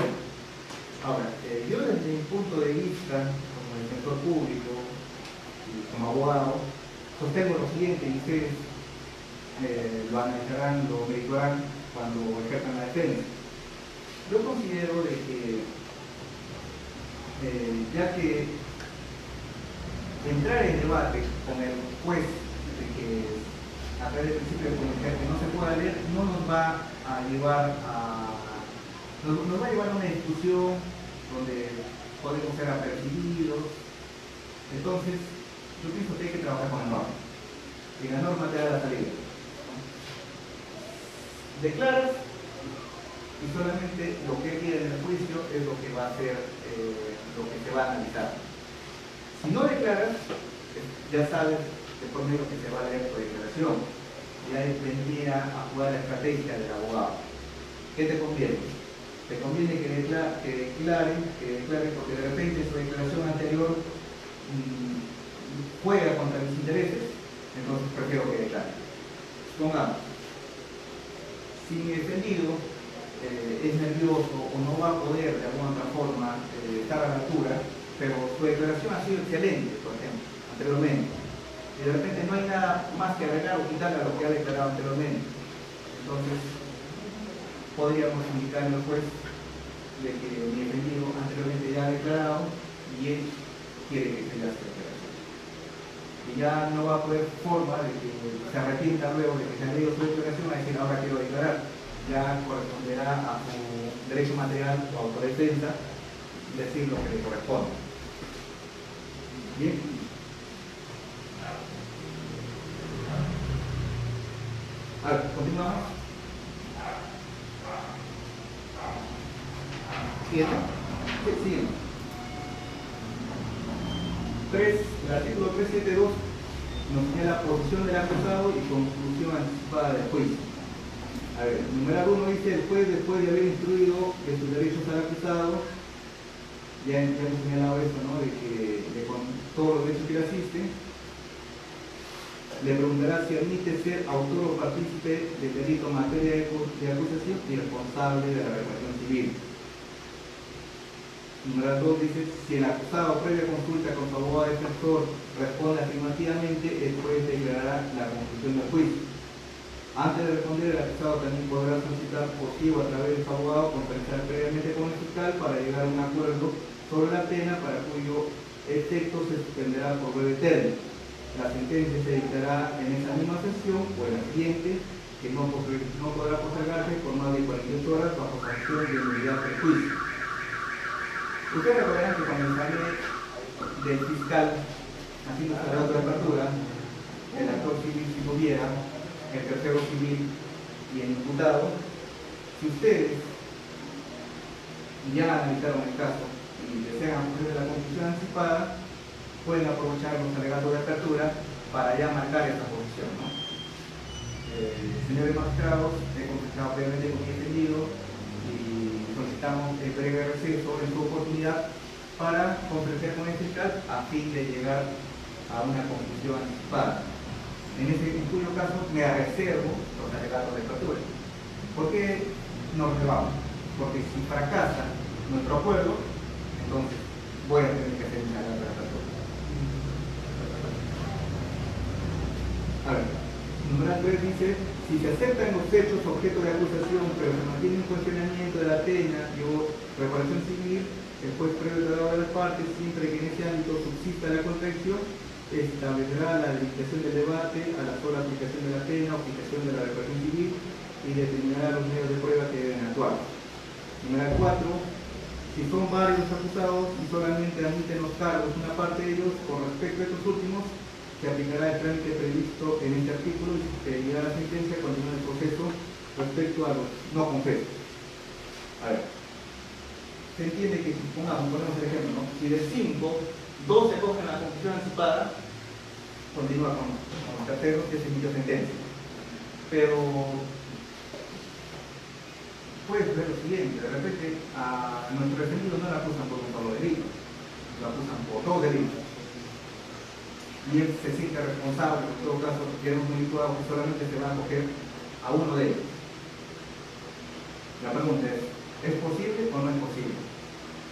Ahora, yo desde mi punto de vista, como defensor público y como abogado, sostengo lo siguiente, y ustedes lo analizarán, lo verificarán cuando ejerzan la defensa. Yo considero de que, ya que entrar en debate con el juez de que a través del principio de comunicar que no se pueda leer, no nos va a llevar a una discusión donde podemos ser apercibidos. Entonces, yo pienso que hay que trabajar con la norma, y la norma te da la salida. Declaras y solamente lo que queda en el juicio es lo que va a ser, lo que se va a analizar. Si no declaras, ya sabes de por medio que se va a leer tu declaración. Ya vendría a jugar la estrategia del abogado. ¿Qué te conviene? Te conviene que declare, porque de repente su declaración anterior juega contra mis intereses, entonces prefiero que declare. Pongamos, si mi defendido es nervioso o no va a poder de alguna otra forma estar a la altura, pero su declaración ha sido excelente, por ejemplo, anteriormente, y de repente no hay nada más que agregar o quitarle a lo que ha declarado anteriormente, entonces podríamos indicar al juez de que mi defendido anteriormente ya ha declarado y él quiere que se haga su declaración. Y ya no va a haber forma de que se arrepienta luego de que se ha leído su declaración a decir ahora quiero declarar. Ya corresponderá a su derecho material o autodefensa decir lo que le corresponde. Bien. A ver, continuamos. 7. Sí. 3. El artículo 372 nos señala posición del acusado y conclusión anticipada del juicio. A ver, el numeral 1 dice: el juez, después de haber instruido de sus derechos al acusado, ya hemos señalado eso, ¿no? De con todos los derechos que le asisten, le preguntará si admite ser autor o partícipe del delito en materia de acusación y responsable de la represión civil. Numeral 2 dice: si el acusado, previa consulta con su abogado defensor, responde afirmativamente, el juez declarará la conclusión del juicio. Antes de responder, el acusado también podrá solicitar por sí o a través de su abogado conversar previamente con el fiscal para llegar a un acuerdo sobre la pena, para cuyo efecto se suspenderá por breve término. La sentencia se dictará en esa misma sesión o en la siguiente, que no podrá postergarse por más de 48 horas bajo sanción de nulidad del juicio. Ustedes recordarán que cuando sale del fiscal haciendo su relato de apertura, el actor civil, si tuviera, el tercero civil y el imputado, si ustedes ya analizaron el caso y desean proceder a la conclusión anticipada, pueden aprovechar los alegatos de apertura para ya marcar esta posición, ¿no? Señores magistrados, he consultado previamente con mi defendido y solicitamos el breve receso en su oportunidad para conversar con el fiscal a fin de llegar a una conclusión anticipada. En cuyo caso me reservo los alegatos de apertura. ¿Por qué nos reservamos? Porque si fracasa nuestro acuerdo, entonces voy a tener que hacer un alegato de apertura. A ver, numeral 3 dice, si se aceptan los hechos objeto de acusación, pero se mantiene un cuestionamiento de la pena y o reparación civil, el juez previo tratado de las partes, siempre que en ese ámbito subsista la contradicción, establecerá la limitación del debate a la sola aplicación de la pena o aplicación de la reparación civil y determinará los medios de prueba que deben actuar. Numeral 4, si son varios acusados y solamente admiten los cargos una parte de ellos, con respecto a estos últimos, se aplicará el trámite previsto en este artículo y se llegará a la sentencia continúa el proceso respecto a los no confesos. A ver, se entiende que, ponemos el ejemplo, ¿no? Si de 5, 2 se cogen la conclusión anticipada, continúa con los terceros que se emitió sentencia. Pero puedes ver lo siguiente, de repente a nuestro defendido no le acusan por un solo delito, lo acusan por 2 delitos. Y él se siente responsable, en todo caso, que era un delito que solamente se va a acoger a uno de ellos. La pregunta ¿es posible o no es posible?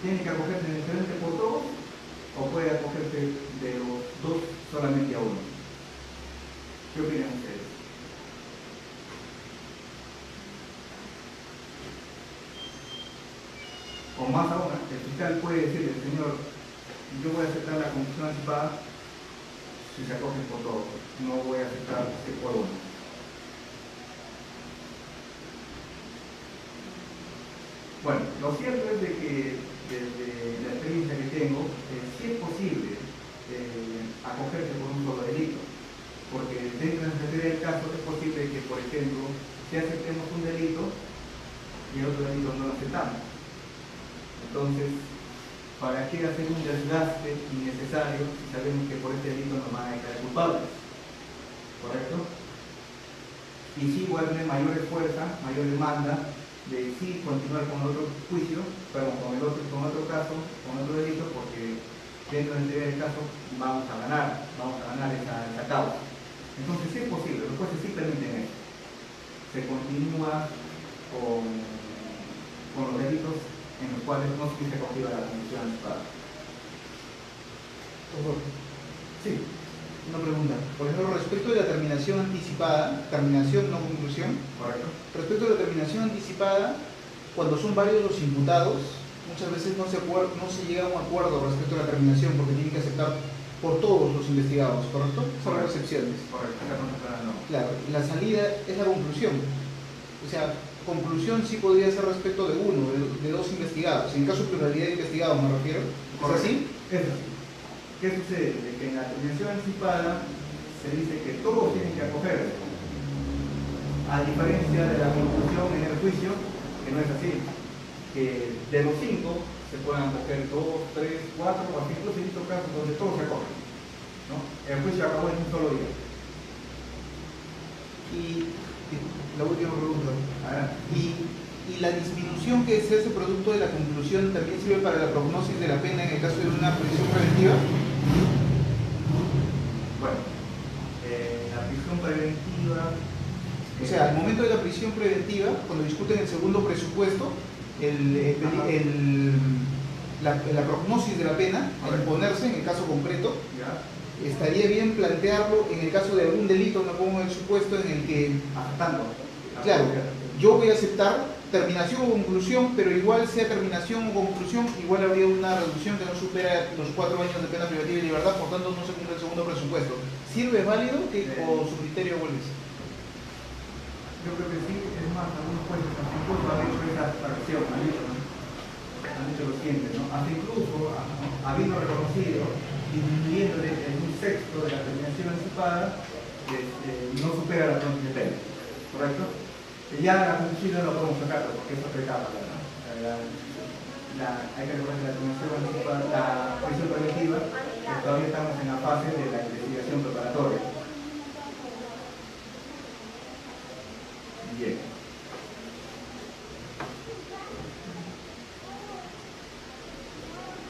¿Tiene que acogerse necesariamente por todos o puede acogerse de los 2 solamente a uno? ¿Qué opinan ustedes? O más aún, el fiscal puede decirle, señor, yo voy a aceptar la conclusión anticipada si se acogen por todos, no voy a aceptar que por uno. Bueno, lo cierto es de que desde la experiencia que tengo, sí es posible acogerse por un solo delito, porque dentro de la teoría del caso es posible que, por ejemplo, si aceptemos un delito y el otro delito no lo aceptamos. Entonces, ¿para qué hacer un desgaste innecesario si sabemos que por este delito nos van a declarar culpables? ¿Correcto? Y sí, igual tener mayor fuerza, mayor demanda de sí continuar con otro juicio, perdón, con otro caso, con otro delito, porque dentro del caso vamos a ganar esa causa. Entonces sí es posible, los jueces sí permiten eso. Se continúa con los delitos en los cuales no se dice cogida la conclusión anticipada. Sí, una pregunta. Por ejemplo, respecto de la terminación anticipada, terminación no conclusión. Correcto. Respecto de la terminación anticipada, cuando son varios los imputados, muchas veces no se llega a un acuerdo respecto a la terminación porque tienen que aceptar por todos los investigados, ¿correcto? Salvo excepciones. Correcto, no. Claro, la salida es la conclusión. O sea, conclusión sí podría ser respecto de uno, de 2 investigados. En caso de pluralidad de investigados me refiero. ¿Es así? Es así. ¿Qué sucede? De que en la terminación anticipada se dice que todos tienen que acogerse, a diferencia de la conclusión en el juicio, que no es así, que de los 5 se pueden acoger 2, 3, 4, o así incluso he visto casos donde todos se acogen, ¿no? El juicio acabó en un solo día. Y la última pregunta. ¿Y la disminución que se hace producto de la conclusión también sirve para la prognosis de la pena en el caso de una prisión preventiva? Bueno, la prisión preventiva... O sea, al momento de la prisión preventiva, cuando discuten el segundo presupuesto, la prognosis de la pena, al imponerse en el caso concreto, ¿ya? estaría bien plantearlo en el caso de algún delito, me pongo en el supuesto en el que, Aceptando. claro, yo voy a aceptar terminación o conclusión, pero igual sea terminación o conclusión, igual habría una reducción que no supera los 4 años de pena privativa de libertad, por tanto no se cumple el segundo presupuesto. ¿Sirve válido o su criterio cuál es? Yo creo que sí, es más, algunos jueces hasta incluso han hecho esa abstracción, han hecho lo siguiente, ¿no? Hasta incluso habiendo reconocido, disminuyéndole en un sexto de la terminación anticipada, no supera la pronta de pena, ¿correcto? Ya la conclusión no lo podemos sacar porque es otra etapa, ¿no? Hay que recordar que la terminación anticipada, la prisión preventiva, todavía estamos en la fase de la investigación preparatoria. Bien.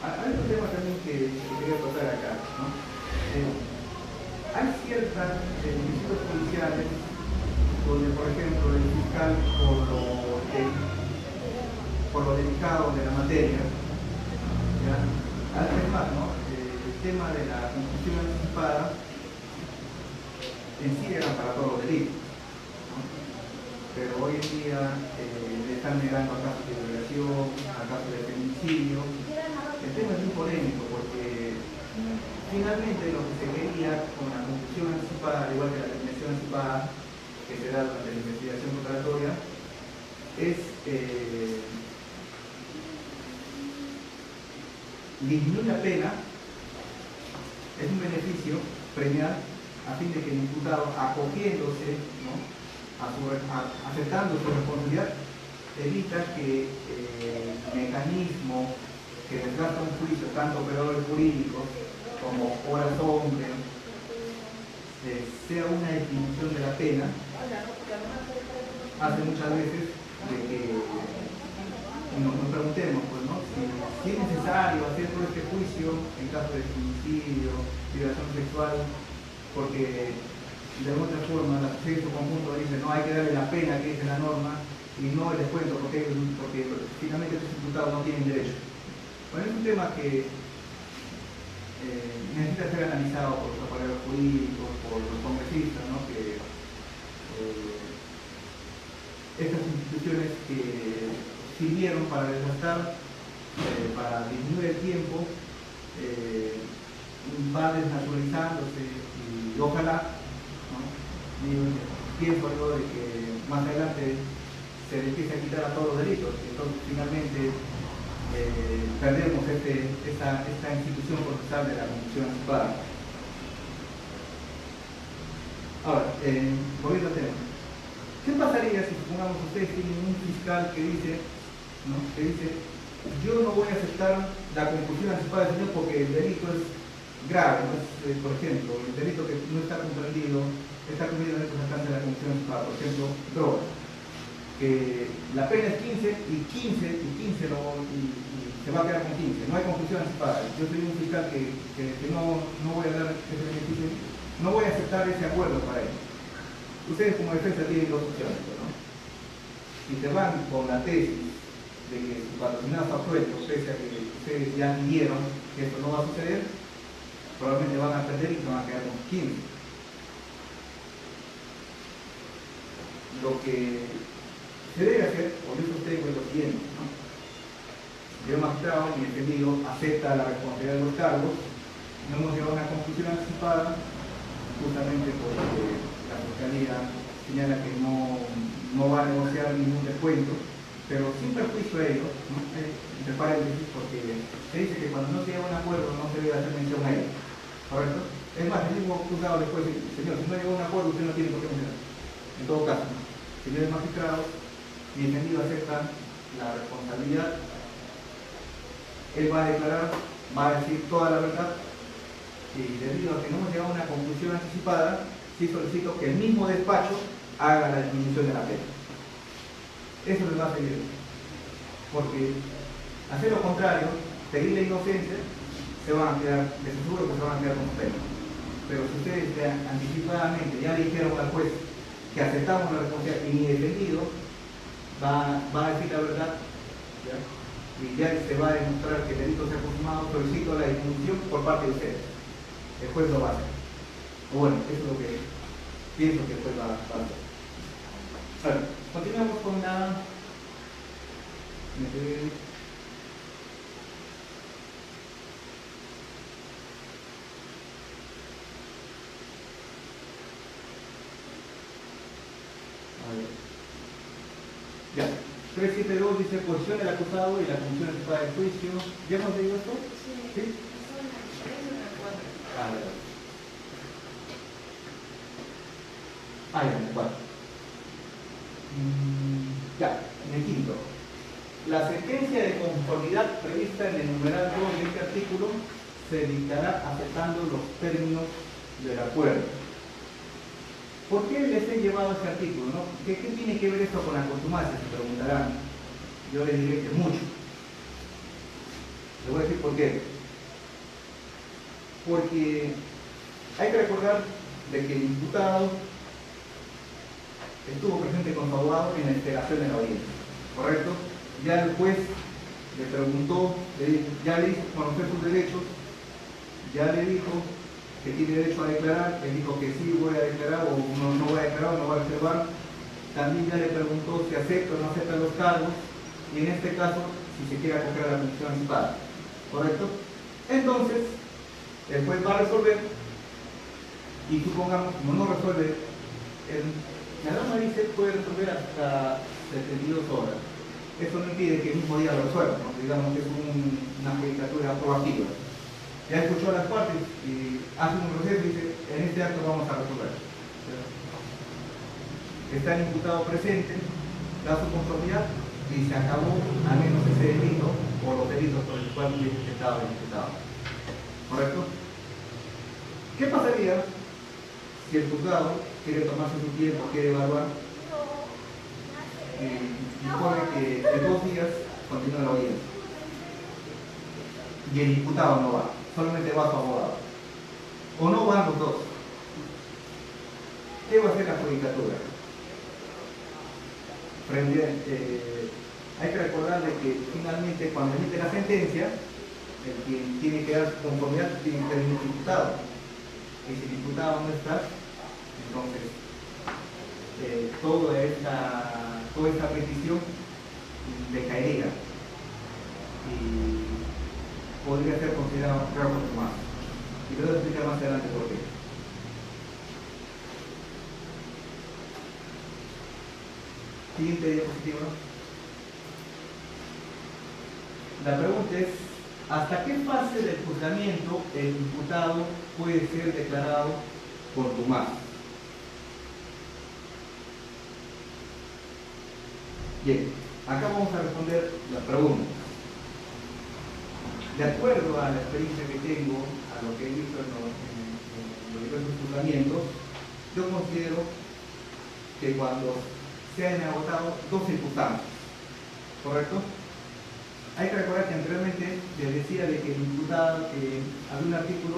Hay otro tema también que quería tocar acá, ¿no? Hay ciertas institutos policiales donde, por ejemplo, el fiscal, por lo delicado de la materia, ¿ya? Además, ¿no? El tema de la conclusión anticipada en sí eran para todos los delitos, ¿no? Pero hoy en día le están negando a casos de violación, a casos de feminicidio. El tema es muy polémico porque finalmente lo que se quería con la conclusión anticipada, al igual que la determinación anticipada que se da durante la investigación preparatoria, es disminuir la pena, es un beneficio premial a fin de que el imputado, acogiéndose, ¿no?, aceptando su responsabilidad, evita que el mecanismo que desgasta un juicio, tanto operadores jurídicos como horas hombre, sea una disminución de la pena, hace muchas veces de que nos preguntemos, pues, ¿no?, si es necesario hacer todo este juicio en caso de feminicidio, violación sexual, porque de alguna forma la sociedad en su conjunto dice, no, hay que darle la pena que dice la norma y no el descuento porque finalmente estos imputados no tienen derecho. Bueno, es un tema que necesita ser analizado por los operadores jurídicos, por los congresistas, ¿no?, que estas instituciones que sirvieron para desgastar, para disminuir el tiempo, va desnaturalizándose y ojalá, ¿no?, pienso algo de que más adelante se le empiece a quitar a todos los delitos y entonces finalmente perdemos esta institución procesal de la conclusión anticipada. Ahora, volviendo al tema, ¿qué pasaría si supongamos ustedes tienen un fiscal que dice, ¿no?, que dice, yo no voy a aceptar la conclusión anticipada del señor porque el delito es grave, ¿no? Por ejemplo, el delito que no está comprendido, está comprendido en el alcance de la conclusión anticipada, por ejemplo, droga, que la pena es 15 y se va a quedar con 15, no hay conclusión anticipada. Yo soy un fiscal que no voy a dar ese beneficio, no voy a aceptar ese acuerdo para ello. Ustedes como defensa tienen dos opciones, ¿no? Si se van con la tesis de que su patrocinado está suelto, pese a que ustedes ya midieron que esto no va a suceder, probablemente van a perder y se van a quedar con 15. Lo que se debe hacer, por eso ustedes es lo siguiente, ¿no? Yo, magistrado, mi defendido acepta la responsabilidad de los cargos, no hemos llegado a una conclusión anticipada, justamente porque la Fiscalía señala que no va a negociar ningún descuento, pero sin perjuicio a ello, ¿no?, entre paréntesis, porque se dice que cuando no se llega a un acuerdo no se debe hacer mención a ello, ¿correcto? Es más, el mismo juzgado después dice, señor, si no llega a un acuerdo usted no tiene por qué mencionar. En todo caso, señores magistrados, mi defendido acepta la responsabilidad, él va a declarar, va a decir toda la verdad, y debido a que no hemos llegado a una conclusión anticipada, sí solicito que el mismo despacho haga la disminución de la pena. Eso les va a servir, porque hacer lo contrario, pedir la inocencia, se van a quedar, les aseguro que se van a quedar con su pena. Pero si ustedes ya anticipadamente ya le dijeron al juez que aceptamos la responsabilidad y mi defendido va a decir la verdad, ¿ya?, y ya se va a demostrar que el delito se ha consumado, solicito la disminución por parte de ustedes. El juez lo va a hacer. O bueno, eso es lo que pienso que el juez va a hacer. Bueno, continuamos con la... Ya, 372 dice posición del acusado y la comisión anticipada del juicio. ¿Ya hemos leído esto? Sí. ¿Sí? A ver. Ya, en el 4. Ya, en el quinto. La sentencia de conformidad prevista en el numeral 2 de este artículo se dictará aceptando los términos del acuerdo. ¿Por qué les he llevado este artículo, no? ¿Qué tiene que ver esto con la contumacia? Se preguntarán. Yo les diré que mucho. Les voy a decir por qué. Porque hay que recordar de que el imputado estuvo presente con su abogado en la integración de la audiencia, ¿correcto? Ya el juez le preguntó, ya le hizo conocer sus derechos, ya le dijo que tiene derecho a declarar, él dijo que sí voy a declarar o no voy a declarar o no voy a reservar. También ya le preguntó si acepta o no acepta los cargos y en este caso si se quiere acoger a la condición anticipada. ¿Correcto? Entonces, el juez va a resolver y supongamos, como no resuelve, la norma dice puede resolver hasta 72 horas. Eso no impide que el mismo día lo resuelva, ¿no? Digamos que es una judicatura proactiva. Ya escuchó a las partes y hace un proceso y dice, en este acto vamos a resolver. Está el imputado presente, da su conformidad y se acabó al menos ese delito o los delitos por los cuales estaba el imputado. ¿Correcto? ¿Qué pasaría si el juzgado quiere tomarse su tiempo, quiere evaluar y pone que en 2 días continúa la audiencia y el imputado no va, solamente va su abogado o no van los dos? ¿Qué va a hacer la judicatura? Hay que recordarle que finalmente cuando emite la sentencia, el que tiene que dar su conformidad tiene que ser el imputado. Y si el imputado no está, entonces toda esta petición decaería y podría ser considerado réu consumado. Y lo voy a explicar más adelante por qué. Siguiente diapositiva. La pregunta es, ¿hasta qué fase del juzgamiento el imputado puede ser declarado contumaz? Bien, acá vamos a responder la pregunta. De acuerdo a la experiencia que tengo, a lo que he visto en los diversos juzgamientos, yo considero que cuando se han agotado 2 circunstancias, ¿correcto? Hay que recordar que anteriormente les decía de que el imputado, había un artículo,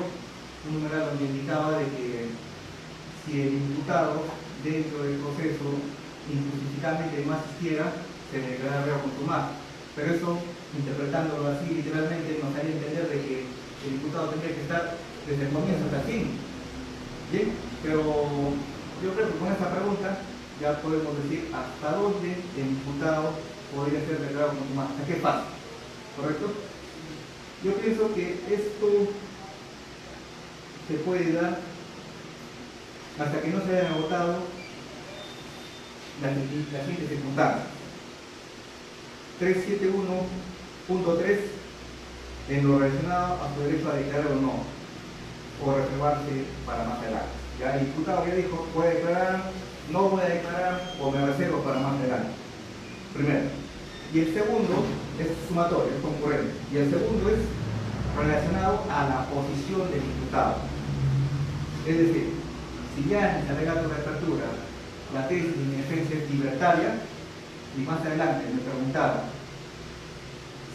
un numeral donde indicaba de que si el imputado dentro del proceso injustificadamente no asistiera, se le declarara réu consumado. Pero eso, interpretándolo así literalmente, nos haría entender de que el imputado tendría que estar desde el comienzo hasta el fin. Bien, pero yo creo que con esta pregunta ya podemos decir hasta dónde el imputado podría ser declarado consumado, hasta qué fase, ¿correcto? Yo pienso que esto se puede dar hasta que no se hayan agotado las siguientes circunstancias. 371.3 en lo relacionado a su derecho a declarar o no, o reservarse para más adelante. Ya el imputado ya dijo, voy a declarar, no voy a declarar o me reservo para más adelante. Primero. Y el segundo es sumatorio, es concurrente. Y el segundo es relacionado a la posición del imputado. Es decir, si ya en el alegato de apertura la tesis de mi defensa es libertaria, y más adelante me preguntaron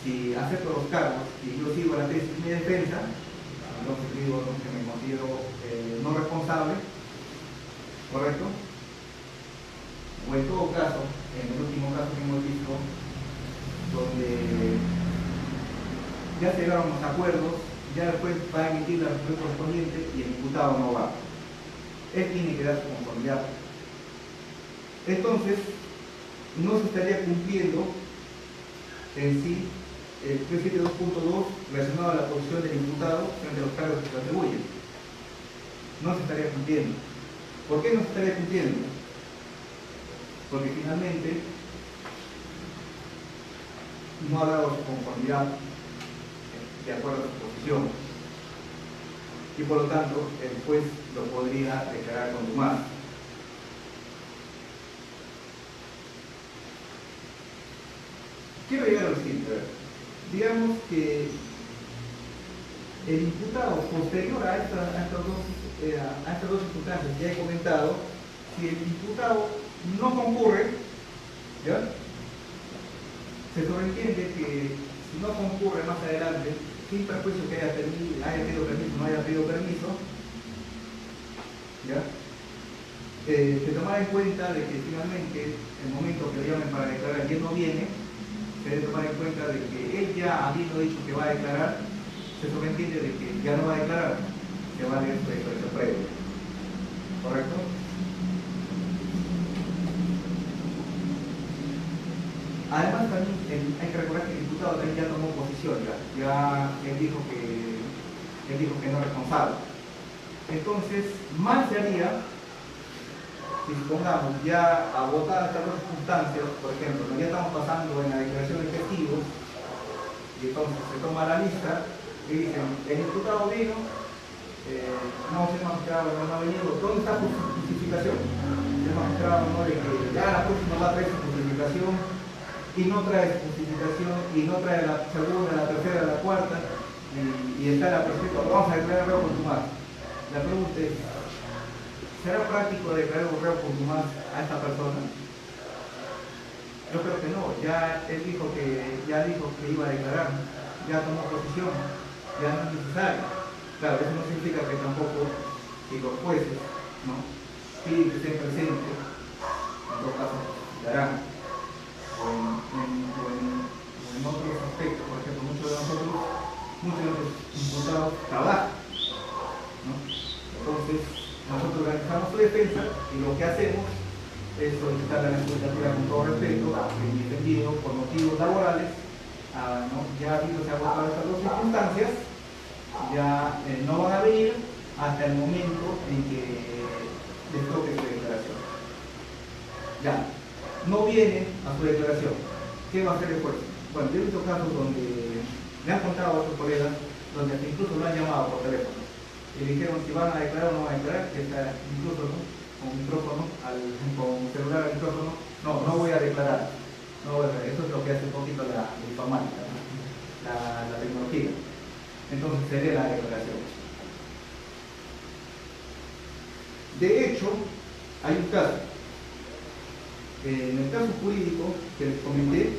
si acepto los cargos y yo sigo la tesis de mi defensa, entonces digo que me considero no responsable, ¿correcto? O en todo caso, en el último caso que hemos visto, donde ya se llegaron los acuerdos, ya después va a emitir la resolución correspondiente y el imputado no va. Él tiene que dar su conformidad. Entonces, no se estaría cumpliendo en sí el 372.2 relacionado a la posición del imputado frente a los cargos que se atribuyen. No se estaría cumpliendo. ¿Por qué no se estaría cumpliendo? Porque finalmente no ha dado su conformidad de acuerdo a su posición y por lo tanto el juez lo podría declarar consumado. Quiero llegar a lo siguiente. Digamos que el imputado posterior a estas dos circunstancias que ya he comentado, si el imputado no concurre, ¿ya? Se sobreentiende que si no concurre más adelante, sin perjuicio que haya pedido permiso, no haya pedido permiso, ¿ya? Se tomará en cuenta de que finalmente el momento que le llamen para declarar y él no viene, se debe tomar en cuenta de que él ya habiendo dicho que va a declarar, se sobreentiende de que ya no va a declarar. Se que vale su declaración previa. ¿Correcto? Además también hay que recordar que el diputado también ya tomó posición, ya él dijo que no es responsable. Entonces, mal se haría si supongamos ya a votar estas dos circunstancias, por ejemplo, ya estamos pasando en la declaración de testigos, y entonces se toma la lista y dicen, el diputado vino, no, el magistrado no ha venido, ¿dónde está su justificación? El magistrado no de que ya la próxima va a traer su justificación, y no trae su justificación, y no trae la segunda, la tercera, la cuarta, y está la prescripción, vamos a declarar reo contumaz. La pregunta es, ¿será práctico declarar un reo contumaz a esta persona? Yo creo que no, ya él dijo que iba a declarar, ya tomó posición, ya no es necesario. Claro, eso no significa que tampoco si los jueces, ¿no?, piden que estén presentes, en todo caso, darán. O en otros aspectos, por ejemplo, muchos de los imputados trabajan, ¿no? Entonces, nosotros organizamos su defensa y lo que hacemos es solicitar a la judicatura con todo respeto, en mi sentido, por motivos laborales, ¿no?, ya se ha agotado estas dos circunstancias, ya no van a venir hasta el momento en que les toque su declaración. Ya, no vienen a su declaración. ¿Qué va a hacer el juez? Bueno, yo he visto casos donde me han contado a otros colegas, donde hasta incluso lo han llamado por teléfono y le dijeron si van a declarar o no van a declarar, que está incluso, ¿no?, con micrófono, con celular al micrófono, no voy a declarar. No voy a declarar. Eso es lo que hace un poquito la informática, ¿no?, la tecnología. Entonces sería la declaración. De hecho, hay un caso. En el caso jurídico que les comenté,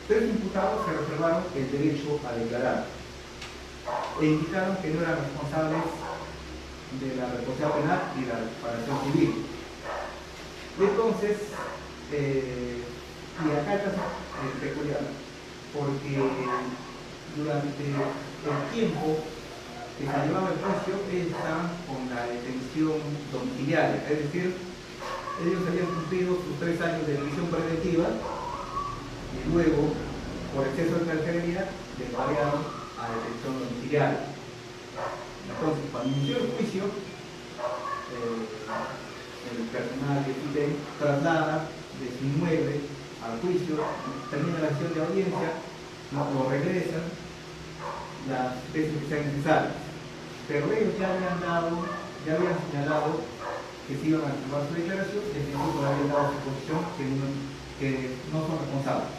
3 imputados se reservaron el derecho a declarar e indicaron que no eran responsables de la responsabilidad penal y la reparación civil. Y entonces, y acá el caso es peculiar, porque durante el tiempo que se llevaba el juicio, ellos estaban con la detención domiciliaria, es decir, ellos habían cumplido sus 3 años de prisión preventiva y luego, por exceso de carcelería, les variaron a detención domiciliaria. Entonces, cuando inició el juicio, el personal de FIDE traslada de su inmueble al juicio, termina la sesión de audiencia, lo regresan las veces que sean necesarias. Pero ellos ya habían señalado que se iban a activar su declaración y el instituto le había dado su posición que no son responsables.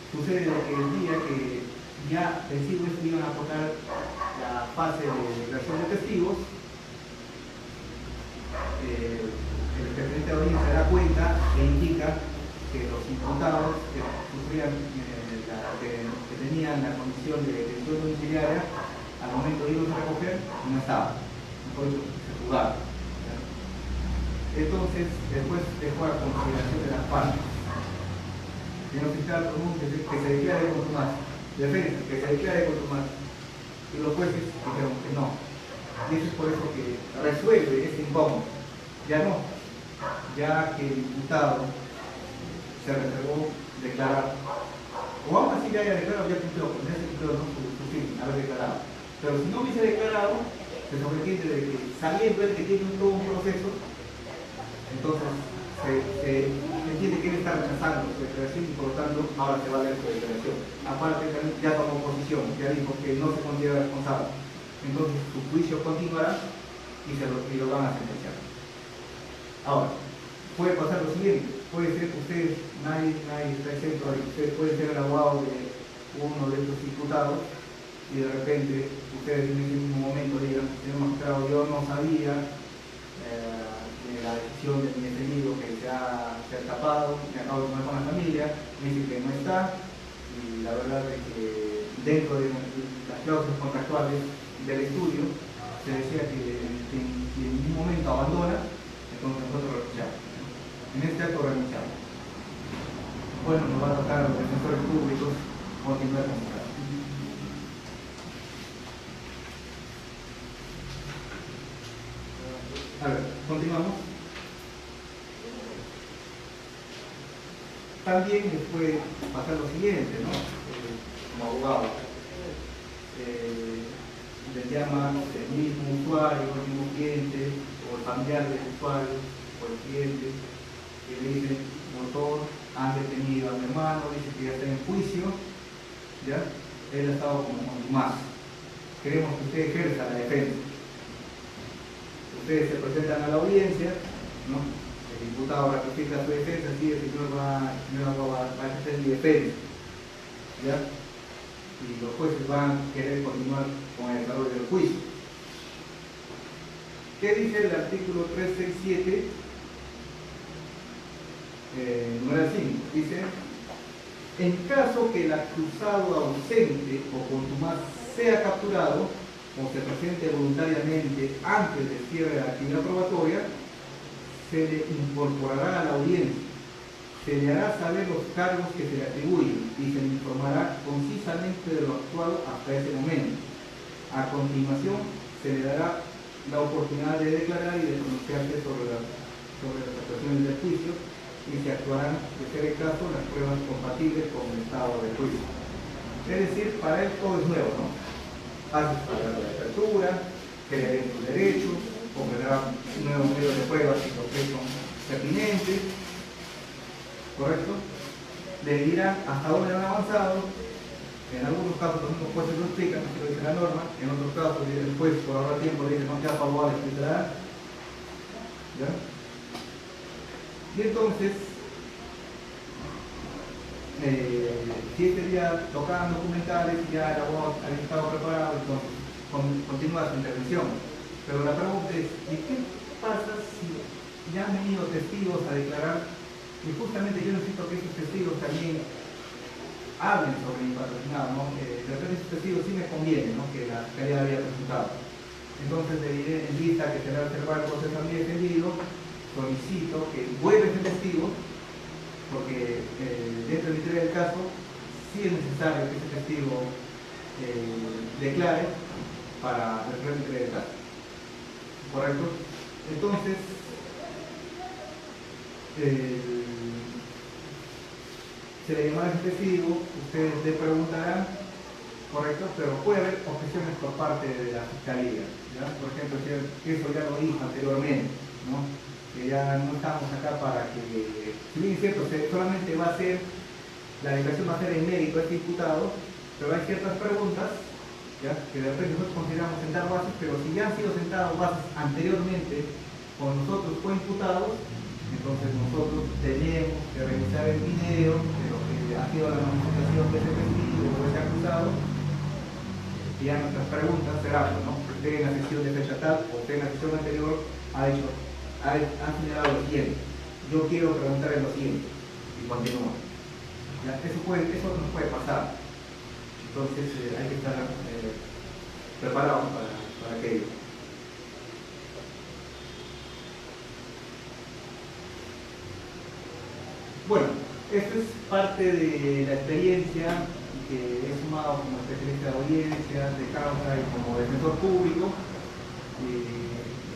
Sucede que el día que ya vencido esto iban a aportar la fase de declaración de testigos, el presidente de audiencia se da cuenta e indica que los imputados que sufrían, que tenían la condición de detención domiciliaria, al momento de irlos a recoger, no estaban. Por eso se jugaron. Entonces, después dejó a consideración de las partes. Señor fiscal común, que se declare contumaz. Defensa, que se declare contumaz. Y los jueces dijeron que no. Y eso es por eso que resuelve este incómodo. Ya no. Ya que el imputado se reservó declarar. O aún así ya haya declarado, ya cumplió, pues ya se cumplió, ¿no?, su fin, haber declarado. Pero si no hubiese declarado, se sobreentiende de que sabiendo él que tiene todo un proceso, entonces se entiende que él está rechazando su declaración y por lo tanto ahora se va a leer su declaración. Aparte ya tomó posición, ya dijo que no se considera responsable. Entonces su juicio continuará y lo van a sentenciar. Ahora, puede pasar lo siguiente, puede ser que ustedes, nadie está exento, ustedes pueden ser el abogado de uno de estos imputados y de repente ustedes en ese mismo momento digan, señor magistrado, yo no sabía de la decisión de mi defendido que se ha escapado, me acabo de comer con la familia, me dice que no está, y la verdad es que dentro de las cláusulas contractuales del estudio se decía que en ningún momento abandona, entonces nosotros renunciamos. En este acto renunciamos. Bueno, nos va a tocar a los defensores públicos continuar con el caso. A ver, continuamos. También les puede pasar lo siguiente, ¿no? Como abogado. Les llama el mismo usuario, el mismo cliente, o el familiar del usuario, o el cliente, y le dicen, doctor, han detenido a mi hermano, dice que ya está en juicio, ¿ya? Él ha estado como más. Queremos que usted ejerza la defensa. Ustedes se presentan a la audiencia, ¿no? El imputado ratifica su defensa, sí, el señor va a ejercer mi defensa, ¿ya? Y los jueces van a querer continuar con el desarrollo del juicio. ¿Qué dice el artículo 367, numeral 5? Dice, en caso que el acusado ausente o contumaz sea capturado o se presente voluntariamente antes del cierre de la actividad probatoria, se le incorporará a la audiencia, se le hará saber los cargos que se le atribuyen y se le informará concisamente de lo actuado hasta ese momento. A continuación, se le dará la oportunidad de declarar y de pronunciarse sobre las actuaciones del juicio y se actuarán, de ser el caso, las pruebas compatibles con el estado del juicio. Es decir, para él todo es nuevo, ¿no? Hace su palabra de apertura, que le den sus derechos, completará un nuevo medio de pruebas que son pertinentes, ¿correcto? Le dirán hasta dónde han avanzado. En algunos casos los jueces lo explican, así lo dice la norma. En otros casos el juez, por ahorrar tiempo, le dice no queda favorable, explicará. ¿Ya? Y entonces, si este día tocaban documentales y ya el abogado había estado preparado, entonces continúa su intervención. Pero la pregunta es, ¿y qué pasa si ya han venido testigos a declarar? Y justamente yo necesito que esos testigos también hablen sobre mi patrocinado, ¿no? De repente esos testigos sí me conviene, ¿no? Que la fiscalía había presentado. Entonces le diré en vista que se le va a observar el proceso a mi defendido, solicito que vuelva ese testigo, porque dentro de mi teoría del caso sí es necesario que ese testigo declare para resolver mi teoría del caso. ¿Correcto? Entonces, se le llamará ese testigo, ustedes le preguntarán, correcto, pero puede haber objeciones por parte de la fiscalía, ¿ya? Por ejemplo, eso ya lo dijo anteriormente, ¿no? Que ya no estamos acá para que, si bien es cierto, solamente va a ser, la declaración va a ser en mérito a este imputado, pero hay ciertas preguntas, ¿ya? Que de repente nosotros consideramos sentar bases, pero si ya han sido sentadas bases anteriormente con nosotros coimputados, entonces nosotros tenemos que revisar el video de lo que ha sido la manifestación de ese testigo o ese acusado, y ya nuestras preguntas serán, ¿no? Usted en la sesión de fecha tal o usted en la sesión anterior ha señalado lo siguiente, yo quiero preguntarle lo siguiente, y continúa. ¿Ya? Eso nos puede pasar, entonces hay que estar preparados para aquello. Bueno, esto es parte de la experiencia que he sumado como especialista de audiencias, de causa y como defensor público.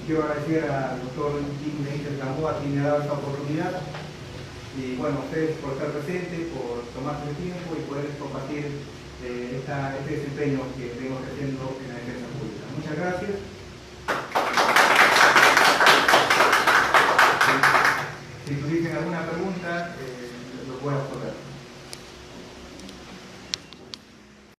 Quiero agradecer al doctor Jim Benítez Gamboa, quien me ha dado esta oportunidad. Y bueno, a ustedes por estar presentes, por tomarse el tiempo y poder compartir este desempeño que vengo haciendo en la defensa pública. Muchas gracias. Si tuviesen alguna pregunta, lo puedo responder.